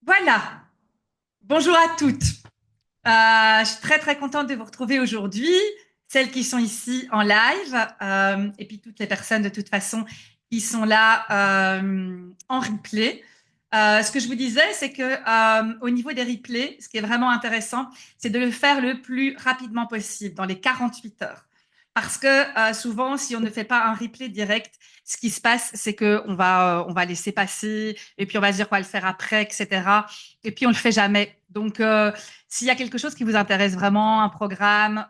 Voilà, bonjour à toutes. Je suis très très contente de vous retrouver aujourd'hui, celles qui sont ici en live, et puis toutes les personnes de toute façon qui sont là en replay. Ce que je vous disais, c'est que au niveau des replays, ce qui est vraiment intéressant, c'est de le faire le plus rapidement possible, dans les 48 heures. Parce que souvent, si on ne fait pas un replay direct, ce qui se passe, c'est que on va laisser passer, et puis on va se dire qu'on va le faire après, etc. Et puis on le fait jamais. Donc, s'il y a quelque chose qui vous intéresse vraiment, un programme,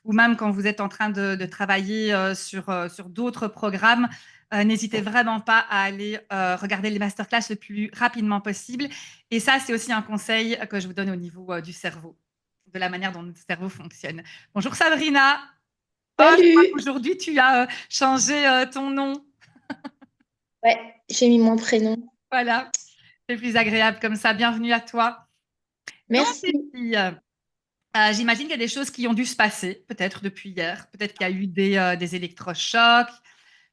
ou même quand vous êtes en train de travailler sur d'autres programmes, n'hésitez vraiment pas à aller regarder les masterclass le plus rapidement possible. Et ça, c'est aussi un conseil que je vous donne au niveau du cerveau, de la manière dont notre cerveau fonctionne. Bonjour Sabrina. Oh, je crois Salut! qu'aujourd'hui tu as changé ton nom. Ouais, j'ai mis mon prénom. Voilà, c'est plus agréable comme ça. Bienvenue à toi. Donc, les Merci. filles, j'imagine qu'il y a des choses qui ont dû se passer, peut-être depuis hier. Peut-être qu'il y a eu des électrochocs.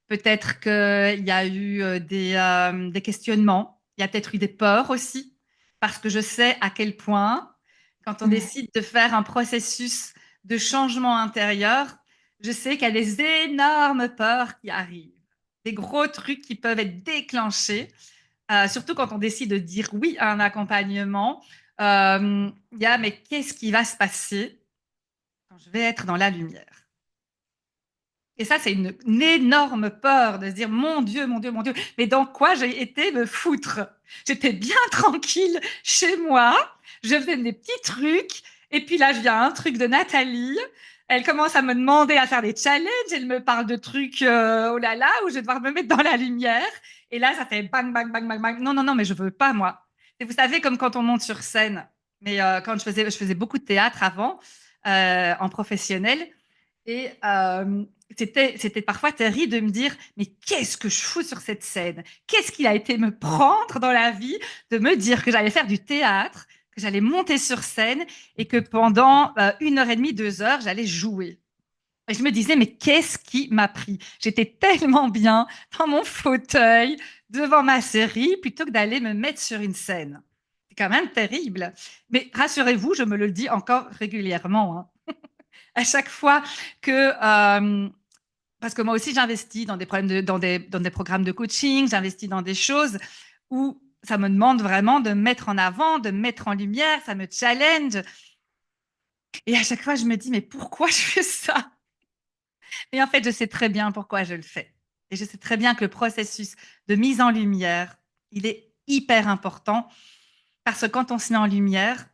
Peut-être qu'il y a eu des questionnements. Il y a peut-être eu des peurs aussi. Parce que je sais à quel point, quand on décide de faire un processus de changement intérieur, je sais qu'il y a des énormes peurs qui arrivent. Des gros trucs qui peuvent être déclenchés. Surtout quand on décide de dire oui à un accompagnement. Il y a, mais qu'est-ce qui va se passer quand je vais être dans la lumière? Et ça, c'est une énorme peur de se dire, mon Dieu, mon Dieu, mon Dieu, mais dans quoi j'ai été me foutre? J'étais bien tranquille chez moi, je faisais des petits trucs, et puis là, je viens un truc de Nathalie, elle commence à me demander à faire des challenges, elle me parle de trucs, oh là là, où je vais devoir me mettre dans la lumière, et là, ça fait bang, bang, bang, bang, bang. Non, non, non, mais je veux pas, moi. Et vous savez, comme quand on monte sur scène, mais quand je faisais beaucoup de théâtre avant, en professionnel, et c'était parfois terrible de me dire, mais qu'est-ce que je fous sur cette scène? Qu'est-ce qu'il a été me prendre dans la vie de me dire que j'allais faire du théâtre, que j'allais monter sur scène et que pendant 1 heure et demie, 2 heures, j'allais jouer. Et je me disais, mais qu'est-ce qui m'a pris? J'étais tellement bien dans mon fauteuil devant ma série plutôt que d'aller me mettre sur une scène. C'est quand même terrible. Mais rassurez-vous, je me le dis encore régulièrement, hein. À chaque fois que parce que moi aussi j'investis dans des problèmes dans des programmes de coaching, j'investis dans des choses où ça me demande vraiment de me mettre en avant, de me mettre en lumière, ça me challenge. Et à chaque fois je me dis mais pourquoi je fais ça? Et en fait je sais très bien pourquoi je le fais. Et je sais très bien que le processus de mise en lumière, il est hyper important parce que quand on se met en lumière,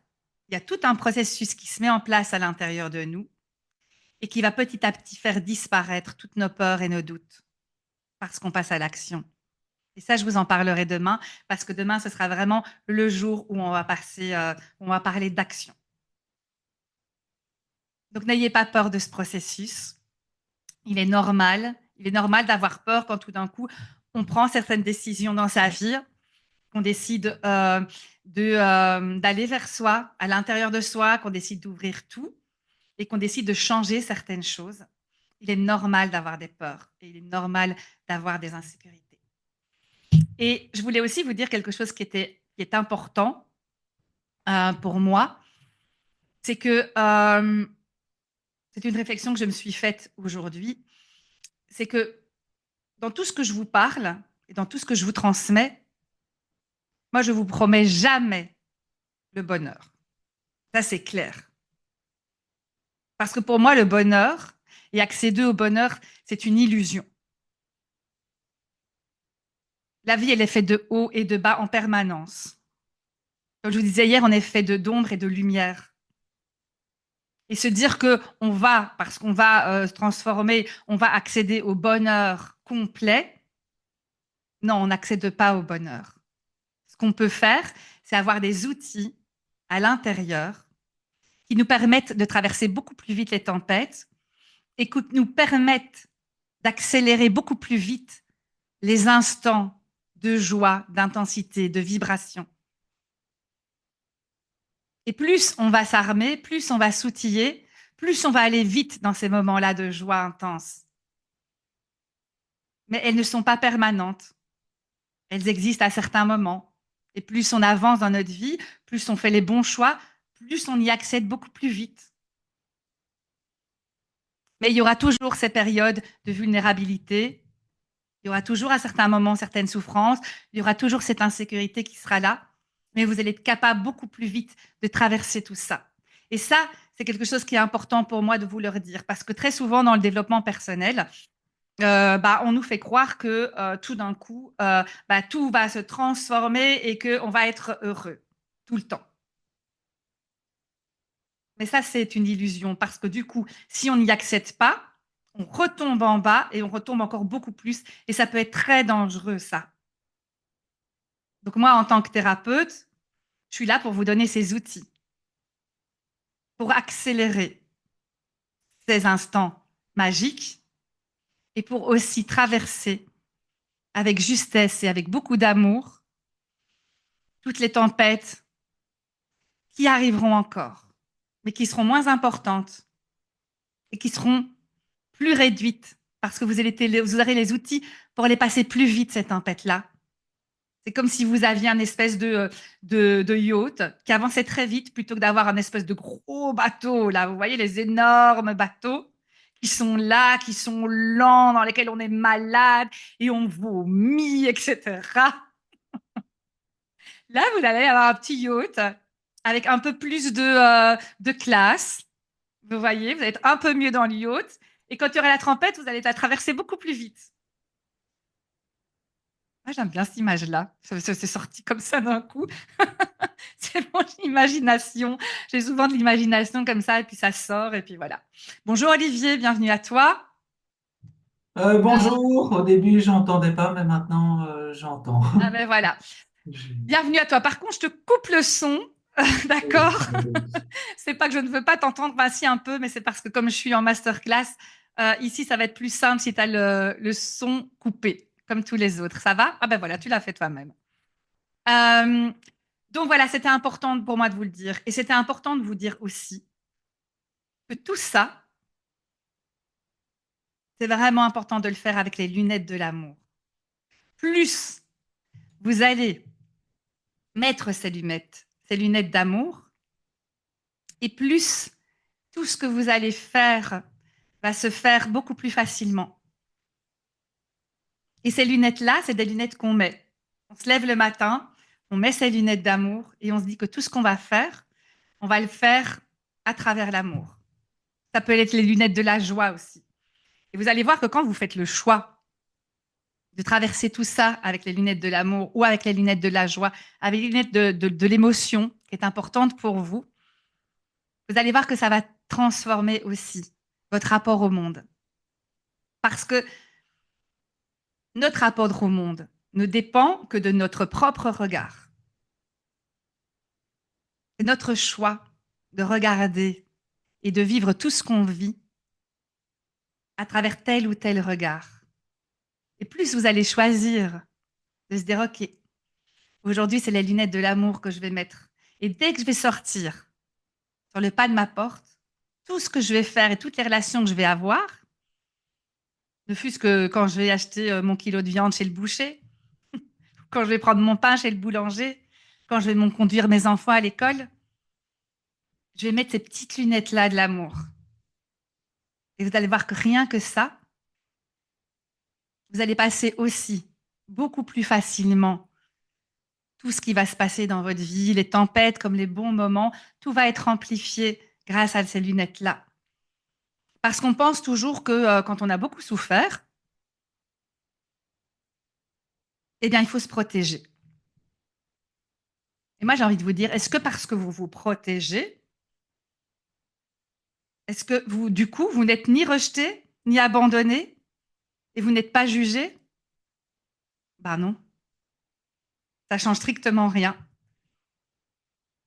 il y a tout un processus qui se met en place à l'intérieur de nous et qui va petit à petit faire disparaître toutes nos peurs et nos doutes parce qu'on passe à l'action. Et ça, je vous en parlerai demain parce que demain, ce sera vraiment le jour où on va parler d'action. Donc, n'ayez pas peur de ce processus. Il est normal. Il est normal d'avoir peur quand tout d'un coup, on prend certaines décisions dans sa vie, qu'on décide d'aller vers soi, à l'intérieur de soi, qu'on décide d'ouvrir tout et qu'on décide de changer certaines choses. Il est normal d'avoir des peurs et il est normal d'avoir des insécurités. Et je voulais aussi vous dire quelque chose qui est important pour moi, c'est que c'est une réflexion que je me suis faite aujourd'hui, c'est que dans tout ce que je vous parle et dans tout ce que je vous transmets, moi je vous promets jamais le bonheur. Ça c'est clair. Parce que pour moi le bonheur et accéder au bonheur, c'est une illusion. La vie elle est faite de haut et de bas en permanence. Comme je vous disais hier, on est fait de d'ombre et de lumière. Et se dire que on va, parce qu'on va se transformer, on va accéder au bonheur complet, non, on n'accède pas au bonheur. Ce qu'on peut faire, c'est avoir des outils à l'intérieur qui nous permettent de traverser beaucoup plus vite les tempêtes et qui nous permettent d'accélérer beaucoup plus vite les instants de joie, d'intensité, de vibration. Et plus on va s'armer, plus on va s'outiller, plus on va aller vite dans ces moments-là de joie intense. Mais elles ne sont pas permanentes. Elles existent à certains moments. Et plus on avance dans notre vie, plus on fait les bons choix, plus on y accède beaucoup plus vite. Mais il y aura toujours ces périodes de vulnérabilité. Il y aura toujours à certains moments certaines souffrances. Il y aura toujours cette insécurité qui sera là. Mais vous allez être capable beaucoup plus vite de traverser tout ça. Et ça, c'est quelque chose qui est important pour moi de vous le dire. Parce que très souvent, dans le développement personnel, on nous fait croire que tout d'un coup, tout va se transformer et qu'on va être heureux tout le temps. Mais ça, c'est une illusion parce que du coup, si on n'y accède pas, on retombe en bas et on retombe encore beaucoup plus. Et ça peut être très dangereux, ça. Donc moi, en tant que thérapeute, je suis là pour vous donner ces outils, pour accélérer ces instants magiques et pour aussi traverser avec justesse et avec beaucoup d'amour toutes les tempêtes qui arriveront encore, mais qui seront moins importantes et qui seront plus réduites parce que vous aurez les outils pour les passer plus vite, ces tempêtes-là. C'est comme si vous aviez un espèce de yacht qui avançait très vite plutôt que d'avoir un espèce de gros bateau. Là, vous voyez les énormes bateaux qui sont là, qui sont lents, dans lesquels on est malade et on vomit, etc. Là, vous allez avoir un petit yacht avec un peu plus de classe. Vous voyez, vous allez être un peu mieux dans le yacht. Et quand il y aura la tempête, vous allez la traverser beaucoup plus vite. Moi, j'aime bien cette image-là. C'est sorti comme ça d'un coup. C'est mon imagination. J'ai souvent de l'imagination comme ça, et puis ça sort, et puis voilà. Bonjour Olivier, bienvenue à toi. Bonjour, au début j'entendais pas, mais maintenant j'entends. Ah ben voilà. Je- Bienvenue à toi. Par contre, je te coupe le son, d'accord? C'est pas que je ne veux pas t'entendre, bah, si un peu, mais c'est parce que comme je suis en masterclass, ici ça va être plus simple si tu as le son coupé, comme tous les autres. Ça va? Ah ben voilà, tu l'as fait toi-même. Euh, donc voilà, c'était important pour moi de vous le dire. Et c'était important de vous dire aussi que tout ça, c'est vraiment important de le faire avec les lunettes de l'amour. Plus vous allez mettre ces lunettes d'amour, et plus tout ce que vous allez faire va se faire beaucoup plus facilement. Et ces lunettes-là, c'est des lunettes qu'on met. On se lève le matin, on met ces lunettes d'amour et on se dit que tout ce qu'on va faire, on va le faire à travers l'amour. Ça peut être les lunettes de la joie aussi. Et vous allez voir que quand vous faites le choix de traverser tout ça avec les lunettes de l'amour ou avec les lunettes de la joie, avec les lunettes de l'émotion qui est importante pour vous, vous allez voir que ça va transformer aussi votre rapport au monde. Parce que notre rapport au monde ne dépend que de notre propre regard. C'est notre choix de regarder et de vivre tout ce qu'on vit à travers tel ou tel regard. Et plus vous allez choisir de se dire, OK, aujourd'hui, c'est les lunettes de l'amour que je vais mettre. Et dès que je vais sortir sur le pas de ma porte, tout ce que je vais faire et toutes les relations que je vais avoir, ne fût-ce que quand je vais acheter mon kilo de viande chez le boucher, quand je vais prendre mon pain chez le boulanger, quand je vais conduire mes enfants à l'école, je vais mettre ces petites lunettes-là de l'amour. Et vous allez voir que rien que ça, vous allez passer aussi beaucoup plus facilement tout ce qui va se passer dans votre vie, les tempêtes comme les bons moments, tout va être amplifié grâce à ces lunettes-là. Parce qu'on pense toujours que quand on a beaucoup souffert, eh bien, il faut se protéger. Et moi, j'ai envie de vous dire, est-ce que parce que vous vous protégez, est-ce que vous, du coup, vous n'êtes ni rejeté, ni abandonné, et vous n'êtes pas jugé? Ben non, ça change strictement rien.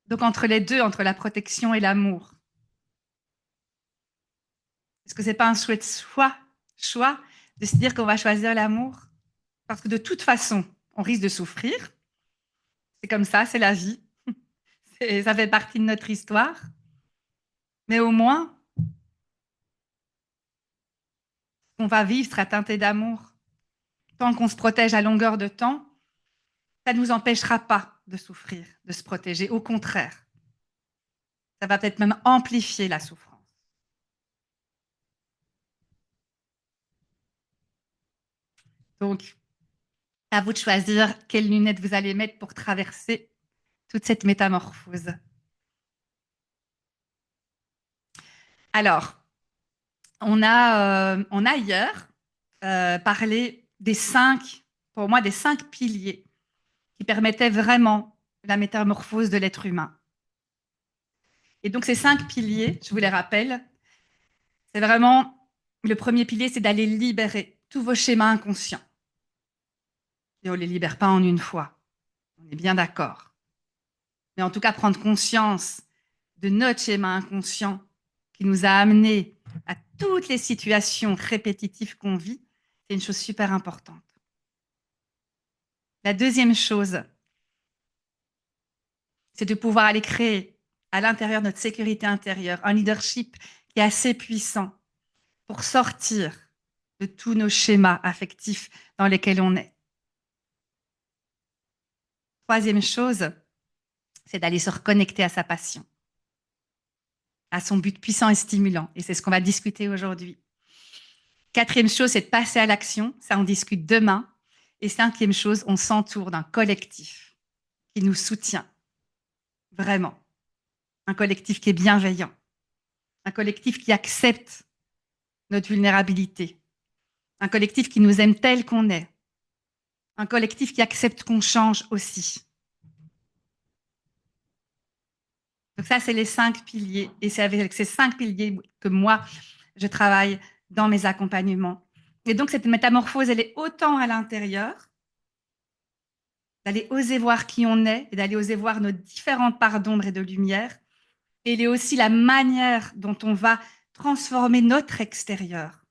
Donc, entre les deux, entre la protection et l'amour, est-ce que c'est pas un chouette choix de se dire qu'on va choisir l'amour? Parce que de toute façon, on risque de souffrir. C'est comme ça, c'est la vie. Ça fait partie de notre histoire. Mais au moins, on va vivre sera teinté d'amour. Tant qu'on se protège à longueur de temps, ça ne nous empêchera pas de souffrir, de se protéger. Au contraire, ça va peut-être même amplifier la souffrance. Donc, à vous de choisir quelles lunettes vous allez mettre pour traverser toute cette métamorphose. Alors, on a hier parlé des 5, pour moi, des 5 piliers qui permettaient vraiment la métamorphose de l'être humain. Et donc, ces 5 piliers, je vous les rappelle, c'est vraiment, le premier pilier, c'est d'aller libérer tous vos schémas inconscients. Et on ne les libère pas en une fois. On est bien d'accord. Mais en tout cas, prendre conscience de notre schéma inconscient qui nous a amenés à toutes les situations répétitives qu'on vit, c'est une chose super importante. La deuxième chose, c'est de pouvoir aller créer à l'intérieur de notre sécurité intérieure un leadership qui est assez puissant pour sortir de tous nos schémas affectifs dans lesquels on est. Troisième chose, c'est d'aller se reconnecter à sa passion, à son but puissant et stimulant. Et c'est ce qu'on va discuter aujourd'hui. Quatrième chose, c'est de passer à l'action. Ça, on discute demain. Et cinquième chose, on s'entoure d'un collectif qui nous soutient. Vraiment. Un collectif qui est bienveillant. Un collectif qui accepte notre vulnérabilité. Un collectif qui nous aime tel qu'on est. Un collectif qui accepte qu'on change aussi. Donc ça, c'est les 5 piliers. Et c'est avec ces 5 piliers que moi, je travaille dans mes accompagnements. Et donc, cette métamorphose, elle est autant à l'intérieur, d'aller oser voir qui on est et d'aller oser voir nos différentes parts d'ombre et de lumière. Et elle est aussi la manière dont on va transformer notre extérieur,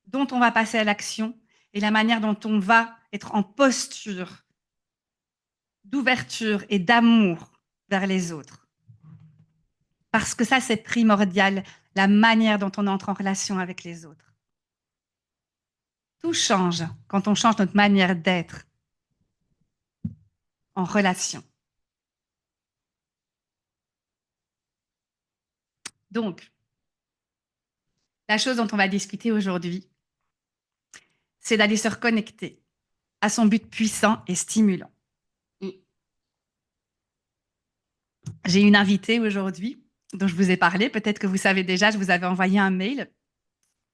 dont on va passer à l'action et la manière dont on va être en posture d'ouverture et d'amour vers les autres. Parce que ça, c'est primordial, la manière dont on entre en relation avec les autres. Tout change quand on change notre manière d'être en relation. Donc, la chose dont on va discuter aujourd'hui, c'est d'aller se reconnecter à son but puissant et stimulant. J'ai une invitée aujourd'hui dont je vous ai parlé. Peut-être que vous savez déjà, je vous avais envoyé un mail.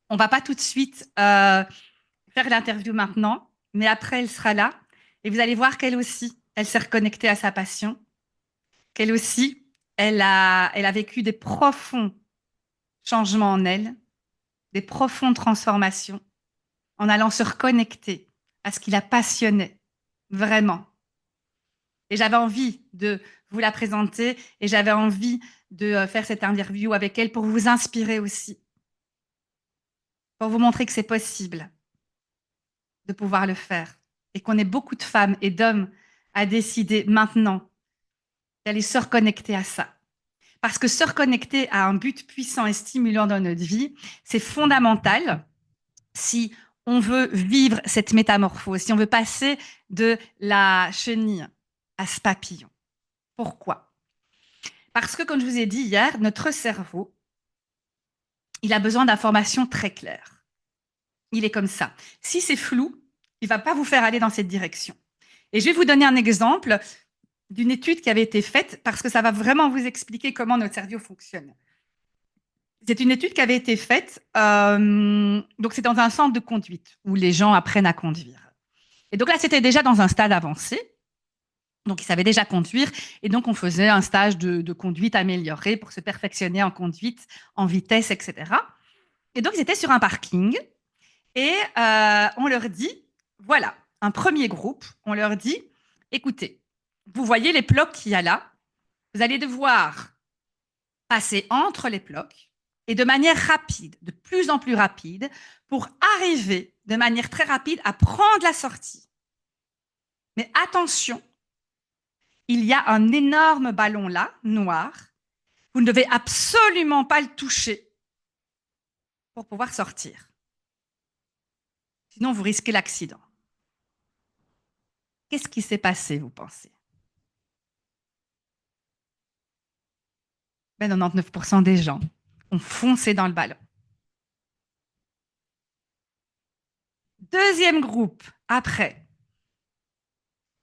On ne va pas tout de suite faire l'interview maintenant, mais après, elle sera là. Et vous allez voir qu'elle aussi, elle s'est reconnectée à sa passion, qu'elle aussi, elle a vécu des profonds changements en elle, des profondes transformations, en allant se reconnecter à ce qui la passionnait, vraiment. Et j'avais envie de vous la présenter et j'avais envie de faire cette interview avec elle pour vous inspirer aussi, pour vous montrer que c'est possible de pouvoir le faire et qu'on est beaucoup de femmes et d'hommes à décider maintenant d'aller se reconnecter à ça. Parce que se reconnecter à un but puissant et stimulant dans notre vie, c'est fondamental si on veut vivre cette métamorphose, si on veut passer de la chenille à ce papillon. Pourquoi? Parce que, comme je vous ai dit hier, notre cerveau, il a besoin d'informations très claires. Il est comme ça. Si c'est flou, il ne va pas vous faire aller dans cette direction. Et je vais vous donner un exemple d'une étude qui avait été faite parce que ça va vraiment vous expliquer comment notre cerveau fonctionne. C'est une étude qui avait été faite, donc c'est dans un centre de conduite où les gens apprennent à conduire. Et donc là, c'était déjà dans un stade avancé. Donc, ils savaient déjà conduire. Et donc, on faisait un stage de conduite améliorée pour se perfectionner en conduite, en vitesse, etc. Et donc, ils étaient sur un parking. Et on leur dit, voilà, un premier groupe, on leur dit, écoutez, vous voyez les blocs qu'il y a là, vous allez devoir passer entre les blocs et de manière rapide, de plus en plus rapide, pour arriver de manière très rapide à prendre la sortie. Mais attention, il y a un énorme ballon là, noir. Vous ne devez absolument pas le toucher pour pouvoir sortir. Sinon, vous risquez l'accident. Qu'est-ce qui s'est passé, vous pensez? Ben, 99% des gens ont foncé dans le ballon. Deuxième groupe, après,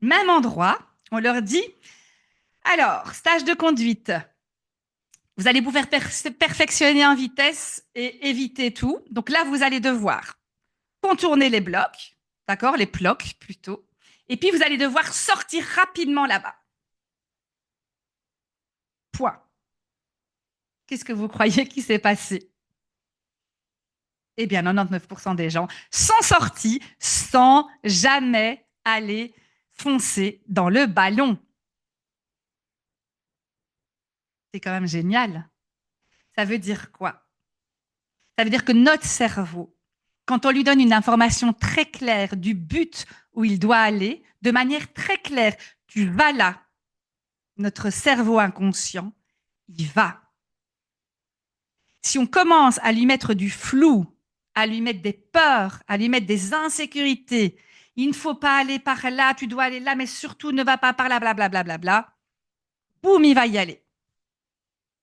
même endroit, on leur dit, alors, stage de conduite, vous allez vous faire perfectionner en vitesse et éviter tout. Donc là, vous allez devoir contourner les blocs, d'accord, les blocs plutôt, et puis vous allez devoir sortir rapidement là-bas. Point. Qu'est-ce que vous croyez qui s'est passé? Eh bien, 99% des gens sont sortis sans jamais aller foncer dans le ballon. C'est quand même génial. Ça veut dire quoi? Ça veut dire que notre cerveau, quand on lui donne une information très claire du but où il doit aller, de manière très claire, tu vas là, notre cerveau inconscient, il va. Si on commence à lui mettre du flou, à lui mettre des peurs, à lui mettre des insécurités, il ne faut pas aller par là, tu dois aller là, mais surtout ne va pas par là, blablabla, bla, bla, bla, bla, boum, il va y aller.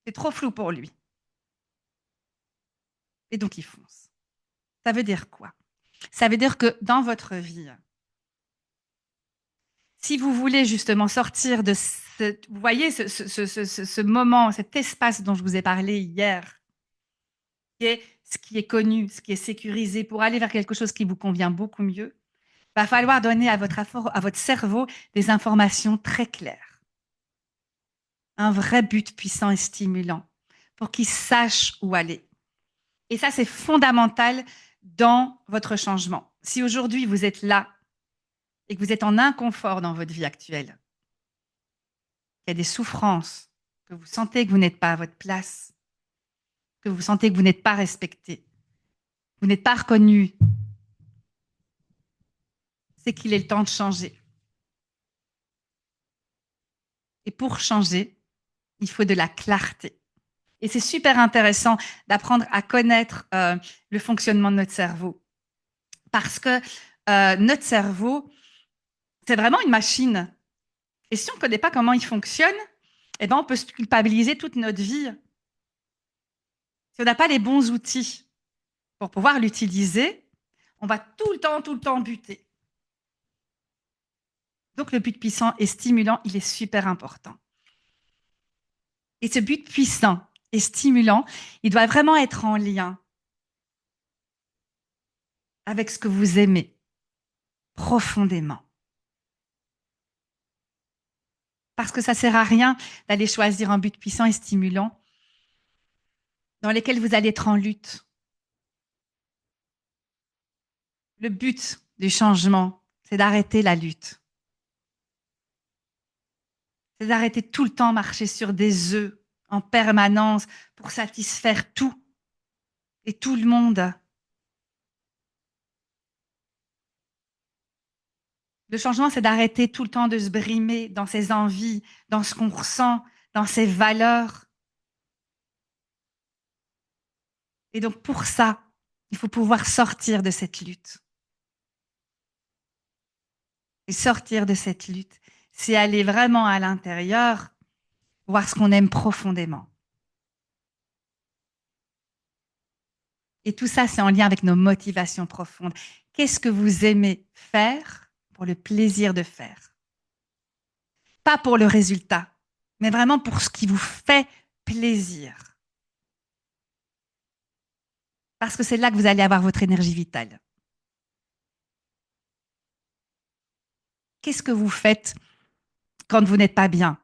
C'est trop flou pour lui. Et donc, il fonce. Ça veut dire quoi? Ça veut dire que dans votre vie, si vous voulez justement sortir de vous voyez ce moment, cet espace dont je vous ai parlé hier, qui est ce qui est connu, ce qui est sécurisé pour aller vers quelque chose qui vous convient beaucoup mieux, va falloir donner à votre cerveau des informations très claires. Un vrai but puissant et stimulant pour qu'il sache où aller. Et ça, c'est fondamental dans votre changement. Si aujourd'hui vous êtes là et que vous êtes en inconfort dans votre vie actuelle, qu'il y a des souffrances, que vous sentez que vous n'êtes pas à votre place, que vous sentez que vous n'êtes pas respecté, vous n'êtes pas reconnu, c'est qu'il est le temps de changer. Et pour changer, il faut de la clarté. Et c'est super intéressant d'apprendre à connaître le fonctionnement de notre cerveau. Parce que notre cerveau, c'est vraiment une machine. Et si on ne connaît pas comment il fonctionne, eh ben, on peut se culpabiliser toute notre vie. Si on n'a pas les bons outils pour pouvoir l'utiliser, on va tout le temps buter. Donc le but puissant et stimulant, il est super important. Et ce but puissant et stimulant, il doit vraiment être en lien avec ce que vous aimez profondément. Parce que ça ne sert à rien d'aller choisir un but puissant et stimulant dans lequel vous allez être en lutte. Le but du changement, c'est d'arrêter la lutte. C'est d'arrêter tout le temps marcher sur des œufs en permanence pour satisfaire tout et tout le monde. Le changement, c'est d'arrêter tout le temps de se brimer dans ses envies, dans ce qu'on ressent, dans ses valeurs. Et donc, pour ça, il faut pouvoir sortir de cette lutte. Et sortir de cette lutte, c'est aller vraiment à l'intérieur, voir ce qu'on aime profondément. Et tout ça, c'est en lien avec nos motivations profondes. Qu'est-ce que vous aimez faire pour le plaisir de faire? Pas pour le résultat, mais vraiment pour ce qui vous fait plaisir. Parce que c'est là que vous allez avoir votre énergie vitale. Qu'est-ce que vous faites quand vous n'êtes pas bien?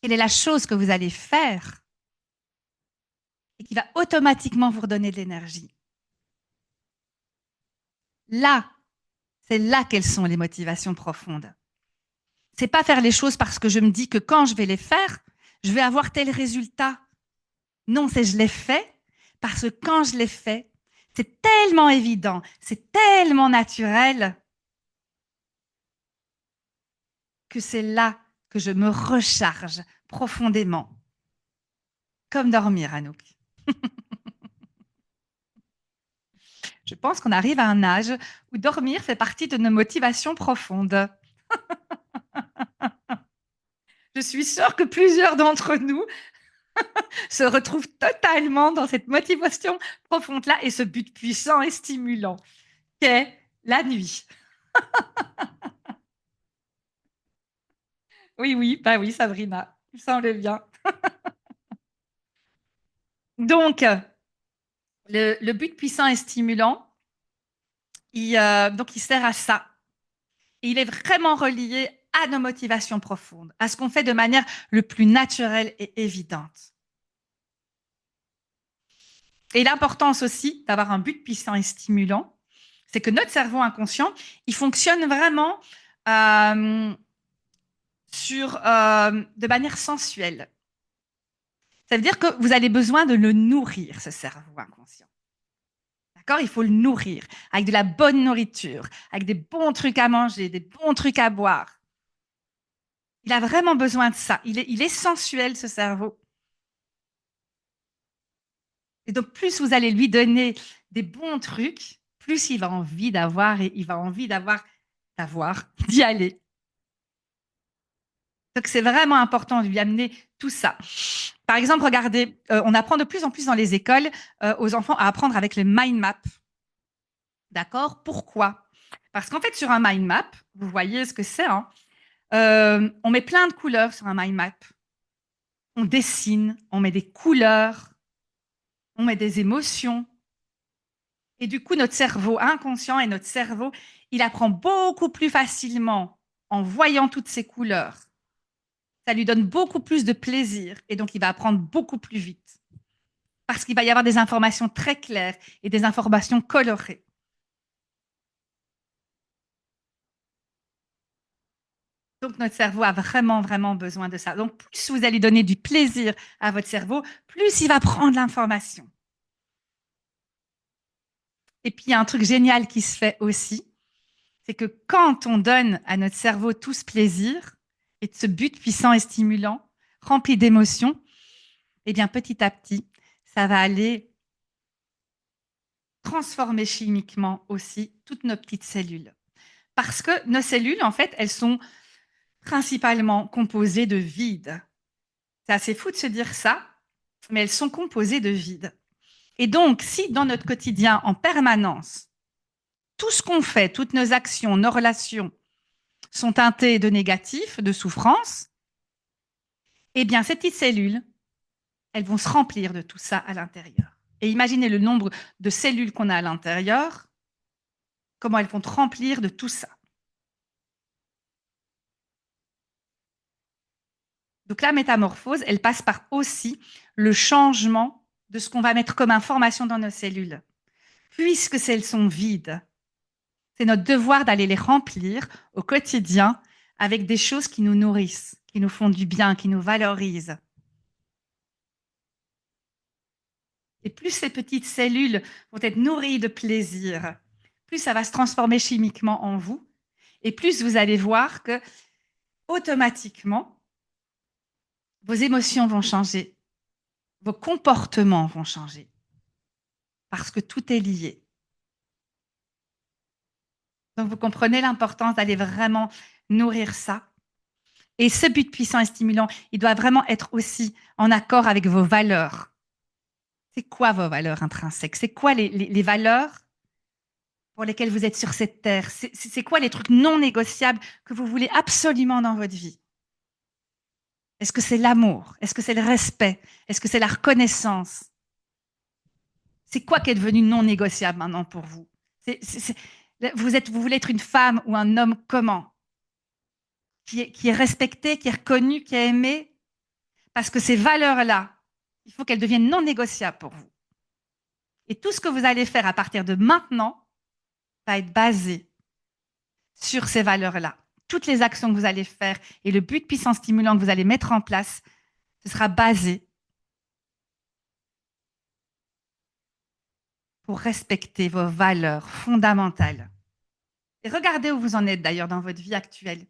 Quelle est la chose que vous allez faire et qui va automatiquement vous redonner de l'énergie? Là, c'est là quelles sont les motivations profondes. C'est pas faire les choses parce que je me dis que quand je vais les faire, je vais avoir tel résultat. Non, c'est je l'ai fait parce que quand je l'ai fait, c'est tellement évident, c'est tellement naturel que c'est là que je me recharge profondément. Comme dormir, Anouk. Je pense qu'on arrive à un âge où dormir fait partie de nos motivations profondes. Je suis sûre que plusieurs d'entre nous se retrouve totalement dans cette motivation profonde-là et ce but puissant et stimulant qu'est la nuit. Oui, oui, bah oui, Sabrina, il me semble bien. Donc, le but puissant et stimulant, il sert à ça. Et il est vraiment relié à nos motivations profondes, à ce qu'on fait de manière le plus naturelle et évidente. Et l'importance aussi d'avoir un but puissant et stimulant, c'est que notre cerveau inconscient, il fonctionne vraiment euh, de manière sensuelle. Ça veut dire que vous avez besoin de le nourrir, ce cerveau inconscient. D'accord? Il faut le nourrir avec de la bonne nourriture, avec des bons trucs à manger, des bons trucs à boire. Il a vraiment besoin de ça. Il est sensuel, ce cerveau. Et donc, plus vous allez lui donner des bons trucs, plus il va envie d'avoir et il va envie d'y aller. Donc, c'est vraiment important de lui amener tout ça. Par exemple, regardez, on apprend de plus en plus dans les écoles aux enfants à apprendre avec les mind maps. D'accord? Pourquoi? Parce qu'en fait, sur un mind map, vous voyez ce que c'est, hein, on met plein de couleurs sur un mind map. On dessine, on met des couleurs, on met des émotions. Et du coup, notre cerveau inconscient et notre cerveau, il apprend beaucoup plus facilement en voyant toutes ces couleurs. Ça lui donne beaucoup plus de plaisir et donc il va apprendre beaucoup plus vite. Parce qu'il va y avoir des informations très claires et des informations colorées. Donc notre cerveau a vraiment, vraiment besoin de ça. Donc plus vous allez donner du plaisir à votre cerveau, plus il va prendre l'information. Et puis il y a un truc génial qui se fait aussi, c'est que quand on donne à notre cerveau tout ce plaisir et ce but puissant et stimulant, rempli d'émotions, eh bien petit à petit, ça va aller transformer chimiquement aussi toutes nos petites cellules. Parce que nos cellules, en fait, elles sont principalement composées de vide. C'est assez fou de se dire ça, mais elles sont composées de vide. Et donc, si dans notre quotidien, en permanence, tout ce qu'on fait, toutes nos actions, nos relations sont teintées de négatif, de souffrance, eh bien, ces petites cellules, elles vont se remplir de tout ça à l'intérieur. Et imaginez le nombre de cellules qu'on a à l'intérieur, comment elles vont te remplir de tout ça. Donc la métamorphose, elle passe par aussi le changement de ce qu'on va mettre comme information dans nos cellules. Puisque celles sont vides, c'est notre devoir d'aller les remplir au quotidien avec des choses qui nous nourrissent, qui nous font du bien, qui nous valorisent. Et plus ces petites cellules vont être nourries de plaisir, plus ça va se transformer chimiquement en vous, et plus vous allez voir que automatiquement, vos émotions vont changer, vos comportements vont changer, parce que tout est lié. Donc, vous comprenez l'importance d'aller vraiment nourrir ça. Et ce but puissant et stimulant, il doit vraiment être aussi en accord avec vos valeurs. C'est quoi vos valeurs intrinsèques? C'est quoi les valeurs pour lesquelles vous êtes sur cette terre? C'est quoi les trucs non négociables que vous voulez absolument dans votre vie? Est-ce que c'est l'amour? Est-ce que c'est le respect? Est-ce que c'est la reconnaissance? C'est quoi qui est devenu non négociable maintenant pour vous? Vous voulez être une femme ou un homme comment? Qui est respecté, qui est reconnu, qui est aimé? Parce que ces valeurs-là, il faut qu'elles deviennent non négociables pour vous. Et tout ce que vous allez faire à partir de maintenant va être basé sur ces valeurs-là. Toutes les actions que vous allez faire et le but puissant stimulant que vous allez mettre en place, ce sera basé pour respecter vos valeurs fondamentales. Et regardez où vous en êtes d'ailleurs dans votre vie actuelle.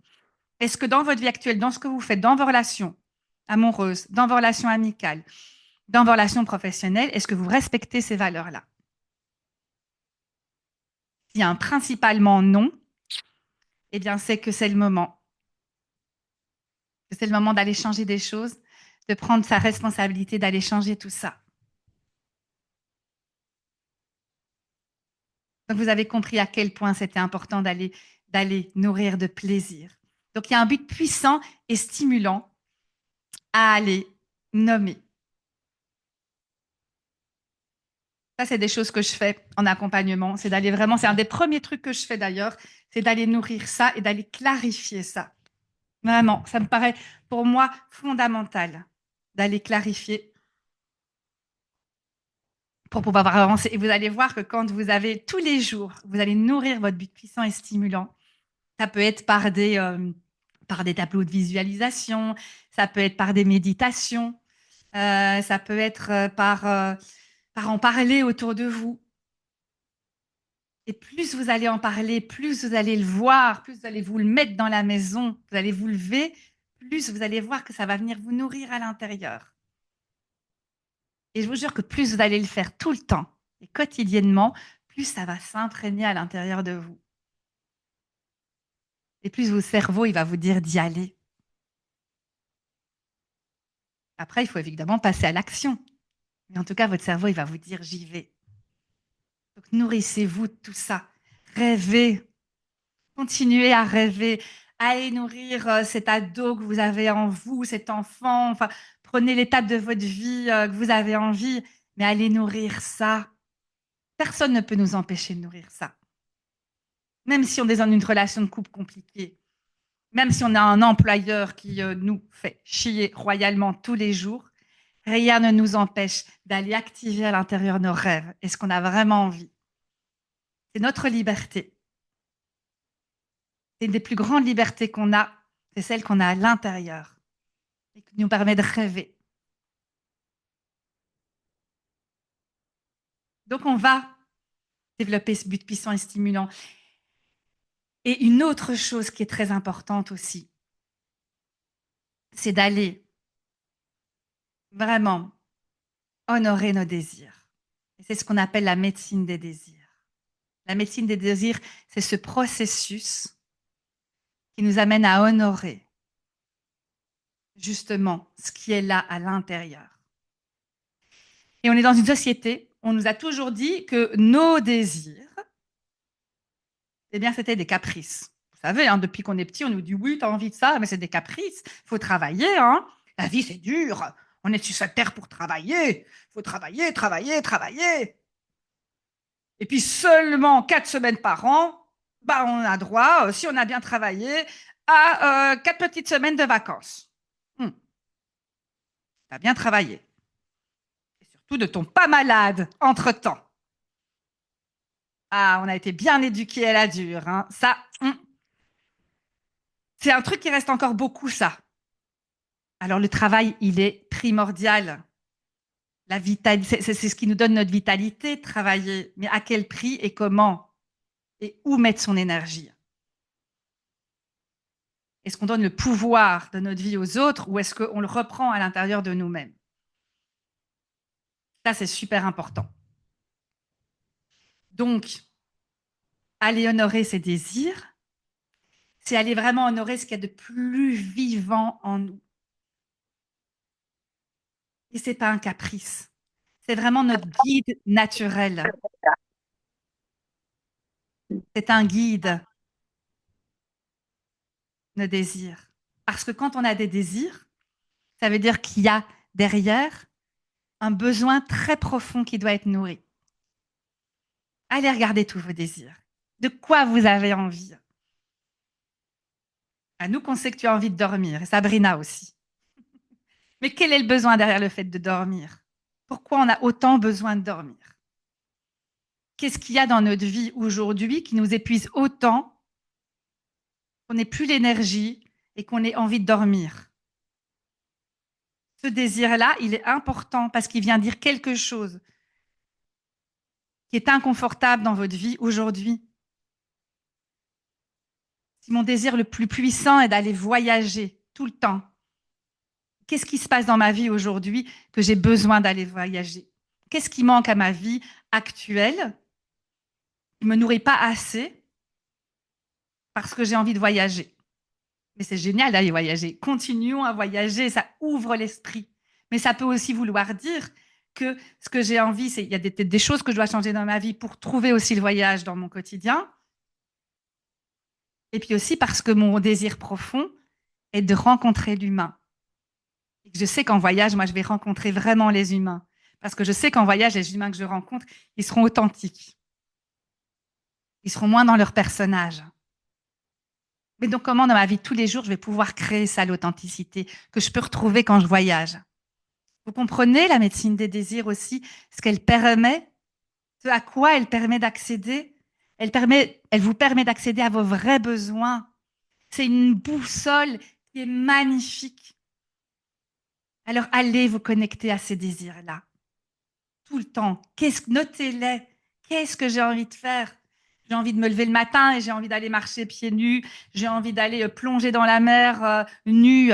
Est-ce que dans votre vie actuelle, dans ce que vous faites, dans vos relations amoureuses, dans vos relations amicales, dans vos relations professionnelles, est-ce que vous respectez ces valeurs-là? S'il y a un principalement non, eh bien, c'est que c'est le moment. C'est le moment d'aller changer des choses, de prendre sa responsabilité d'aller changer tout ça. Donc, vous avez compris à quel point c'était important d'aller nourrir de plaisir. Donc, il y a un but puissant et stimulant à aller nommer. Ça, c'est des choses que je fais en accompagnement. C'est d'aller vraiment, c'est un des premiers trucs que je fais d'ailleurs, c'est d'aller nourrir ça et d'aller clarifier ça. Vraiment, ça me paraît pour moi fondamental d'aller clarifier pour pouvoir avancer. Et vous allez voir que quand vous avez tous les jours, vous allez nourrir votre but puissant et stimulant. Ça peut être par des tableaux de visualisation, ça peut être par des méditations, ça peut être par en parler autour de vous. Et plus vous allez en parler, plus vous allez le voir, plus vous allez vous le mettre dans la maison, vous allez vous lever, plus vous allez voir que ça va venir vous nourrir à l'intérieur. Et je vous jure que plus vous allez le faire tout le temps et quotidiennement, plus ça va s'imprégner à l'intérieur de vous. Et plus vos cerveaux, il va vous dire d'y aller. Après, il faut évidemment passer à l'action. Mais en tout cas, votre cerveau, il va vous dire j'y vais. Donc nourrissez-vous de tout ça. Rêvez. Continuez à rêver. Allez nourrir cet ado que vous avez en vous, cet enfant. Enfin, prenez l'étape de votre vie que vous avez envie, mais allez nourrir ça. Personne ne peut nous empêcher de nourrir ça. Même si on est dans une relation de couple compliquée, même si on a un employeur qui nous fait chier royalement tous les jours, rien ne nous empêche d'aller activer à l'intérieur nos rêves et ce qu'on a vraiment envie. C'est notre liberté. C'est une des plus grandes libertés qu'on a, c'est celle qu'on a à l'intérieur et qui nous permet de rêver. Donc, on va développer ce but puissant et stimulant. Et une autre chose qui est très importante aussi, c'est d'aller vraiment honorer nos désirs. Et c'est ce qu'on appelle la médecine des désirs. La médecine des désirs, c'est ce processus qui nous amène à honorer justement ce qui est là à l'intérieur. Et on est dans une société, on nous a toujours dit que nos désirs, eh bien, c'était des caprices. Vous savez, hein, depuis qu'on est petit, on nous dit oui, tu as envie de ça, mais c'est des caprices. Il faut travailler. Hein. La vie, c'est dur. On est sur cette terre pour travailler. Il faut travailler, travailler, travailler. Et puis seulement 4 semaines par an, bah, on a droit, si on a bien travaillé, à 4 petites semaines de vacances. Tu as bien travaillé. Et surtout, ne tombe pas malade entre-temps. Ah, on a été bien éduqués à la dure. Hein. Ça, c'est un truc qui reste encore beaucoup, ça. Alors, le travail, il est primordial. C'est ce qui nous donne notre vitalité, travailler. Mais à quel prix et comment? Et où mettre son énergie? Est-ce qu'on donne le pouvoir de notre vie aux autres ou est-ce qu'on le reprend à l'intérieur de nous-mêmes? Ça, c'est super important. Donc, aller honorer ses désirs, c'est aller vraiment honorer ce qu'il y a de plus vivant en nous. Et ce n'est pas un caprice. C'est vraiment notre guide naturel. C'est un guide, nos désirs. Parce que quand on a des désirs, ça veut dire qu'il y a derrière un besoin très profond qui doit être nourri. Allez regarder tous vos désirs. De quoi vous avez envie? À nous qu'on sait que tu as envie de dormir, et Sabrina aussi. Mais quel est le besoin derrière le fait de dormir? Pourquoi on a autant besoin de dormir? Qu'est-ce qu'il y a dans notre vie aujourd'hui qui nous épuise autant qu'on n'ait plus l'énergie et qu'on ait envie de dormir? Ce désir-là, il est important parce qu'il vient dire quelque chose qui est inconfortable dans votre vie aujourd'hui. Si mon désir le plus puissant est d'aller voyager tout le temps, qu'est-ce qui se passe dans ma vie aujourd'hui que j'ai besoin d'aller voyager? Qu'est-ce qui manque à ma vie actuelle qui ne me nourrit pas assez parce que j'ai envie de voyager? Mais c'est génial d'aller voyager. Continuons à voyager, ça ouvre l'esprit. Mais ça peut aussi vouloir dire que ce que j'ai envie, c'est il y a des choses que je dois changer dans ma vie pour trouver aussi le voyage dans mon quotidien. Et puis aussi parce que mon désir profond est de rencontrer l'humain. Et que je sais qu'en voyage, moi, je vais rencontrer vraiment les humains. Parce que je sais qu'en voyage, les humains que je rencontre, ils seront authentiques. Ils seront moins dans leur personnage. Mais donc, comment dans ma vie de tous les jours, je vais pouvoir créer ça, l'authenticité, que je peux retrouver quand je voyage. Vous comprenez la médecine des désirs aussi, ce qu'elle permet, ce à quoi elle permet d'accéder. Elle vous permet d'accéder à vos vrais besoins. C'est une boussole qui est magnifique. Alors, allez vous connecter à ces désirs-là, tout le temps. Notez-les. Qu'est-ce que j'ai envie de faire? J'ai envie de me lever le matin et j'ai envie d'aller marcher pieds nus. J'ai envie d'aller plonger dans la mer nue.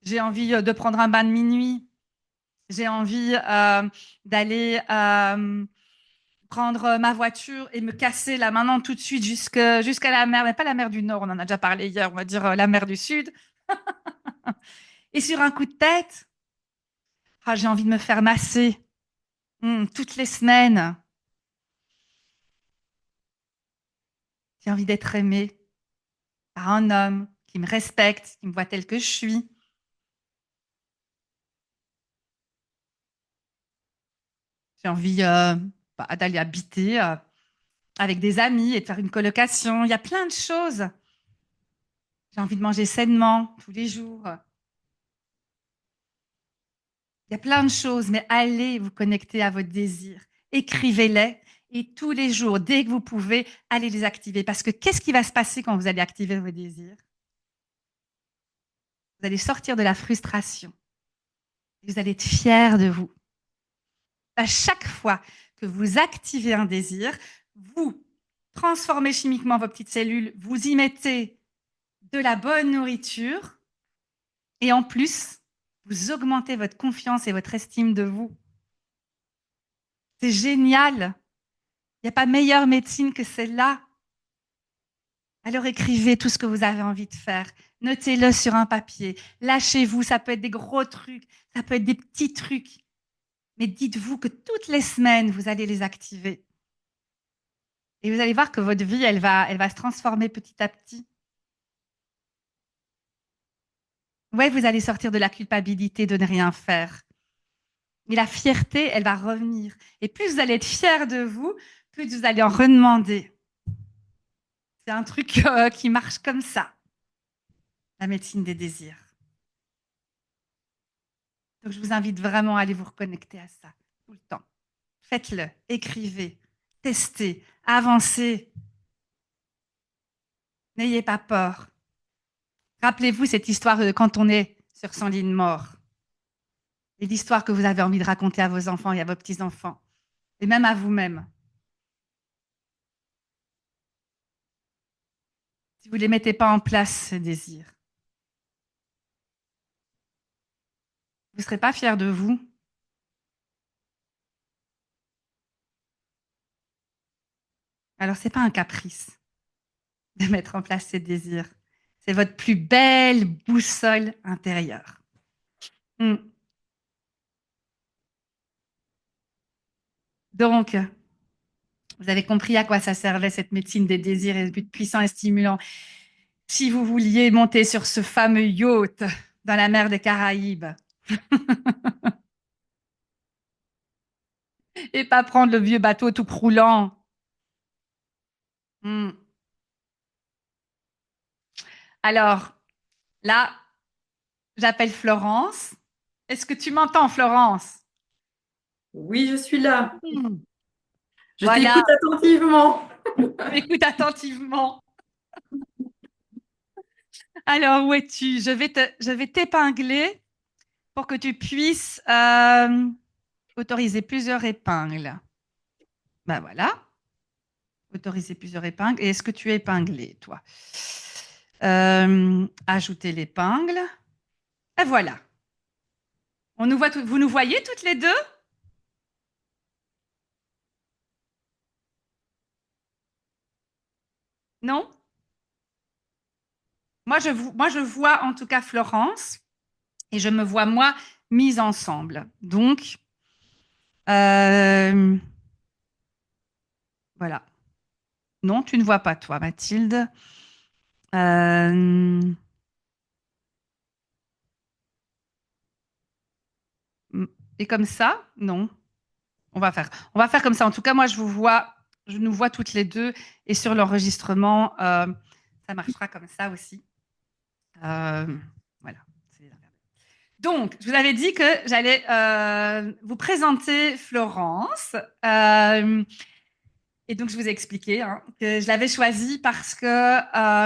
J'ai envie de prendre un bain de minuit. J'ai envie d'aller prendre ma voiture et me casser là maintenant tout de suite jusqu'à la mer, mais pas la mer du Nord, on en a déjà parlé hier, on va dire la mer du Sud. Et sur un coup de tête, j'ai envie de me faire masser toutes les semaines. J'ai envie d'être aimée par un homme qui me respecte, qui me voit tel que je suis. J'ai envie d'aller habiter avec des amis et de faire une colocation. Il y a plein de choses. J'ai envie de manger sainement tous les jours. Il y a plein de choses, mais allez vous connecter à vos désirs. Écrivez-les et tous les jours, dès que vous pouvez, allez les activer. Parce que qu'est-ce qui va se passer quand vous allez activer vos désirs? Vous allez sortir de la frustration. Vous allez être fier de vous. À chaque fois que vous activez un désir, vous transformez chimiquement vos petites cellules, vous y mettez de la bonne nourriture et en plus, vous augmentez votre confiance et votre estime de vous. C'est génial. Il n'y a pas meilleure médecine que celle-là. Alors écrivez tout ce que vous avez envie de faire. Notez-le sur un papier. Lâchez-vous. Ça peut être des gros trucs, ça peut être des petits trucs. Mais dites-vous que toutes les semaines, vous allez les activer. Et vous allez voir que votre vie, elle va se transformer petit à petit. Ouais, vous allez sortir de la culpabilité de ne rien faire. Mais la fierté, elle va revenir. Et plus vous allez être fier de vous, plus vous allez en redemander. C'est un truc qui marche comme ça, la médecine des désirs. Donc, je vous invite vraiment à aller vous reconnecter à ça tout le temps. Faites-le, écrivez, testez, avancez. N'ayez pas peur. Rappelez-vous cette histoire de quand on est sur son lit de mort. Et l'histoire que vous avez envie de raconter à vos enfants et à vos petits-enfants. Et même à vous-même. Si vous ne les mettez pas en place, ces désirs, vous ne serez pas fiers de vous. Alors, ce n'est pas un caprice de mettre en place ces désirs. C'est votre plus belle boussole intérieure. Donc, vous avez compris à quoi ça servait cette médecine des désirs et ce but puissant et stimulant. Si vous vouliez monter sur ce fameux yacht dans la mer des Caraïbes et pas prendre le vieux bateau tout croulant. Hmm. Alors, là, j'appelle Florence. Est-ce que tu m'entends, Florence? Oui, je suis là. Hmm. Je Voilà, t'écoute attentivement. écoute attentivement. Alors, où es-tu? Je vais t'épingler pour que tu puisses autoriser plusieurs épingles. Ben voilà, autoriser plusieurs épingles. Et est-ce que tu es épinglé, toi? Ajouter l'épingle. Et voilà. On nous voit vous nous voyez toutes les deux? Non? Moi, je vois en tout cas Florence et je me vois moi mises ensemble. Donc, euh, voilà. Non, tu ne vois pas, toi, Mathilde. Euh, et comme ça, non. On va faire comme ça. En tout cas, moi, je nous vois toutes les deux. Et sur l'enregistrement, ça marchera comme ça aussi. Euh, voilà. Donc, je vous avais dit que j'allais vous présenter Florence. Euh, et donc, je vous ai expliqué hein, que je l'avais choisie parce que,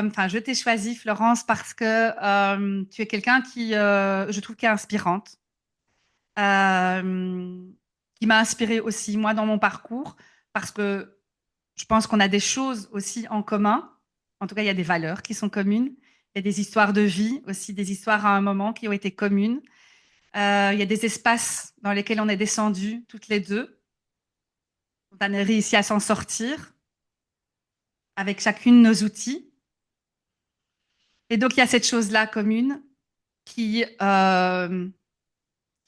enfin, je t'ai choisie, Florence, parce que tu es quelqu'un qui, je trouve, qui est inspirante, euh, qui m'a inspirée aussi, moi, dans mon parcours, parce que je pense qu'on a des choses aussi en commun. En tout cas, il y a des valeurs qui sont communes. Il y a des histoires de vie, aussi des histoires à un moment qui ont été communes. Il y a des espaces dans lesquels on est descendus toutes les deux. On a réussi à s'en sortir avec chacune nos outils. Et donc, il y a cette chose-là commune qui m'a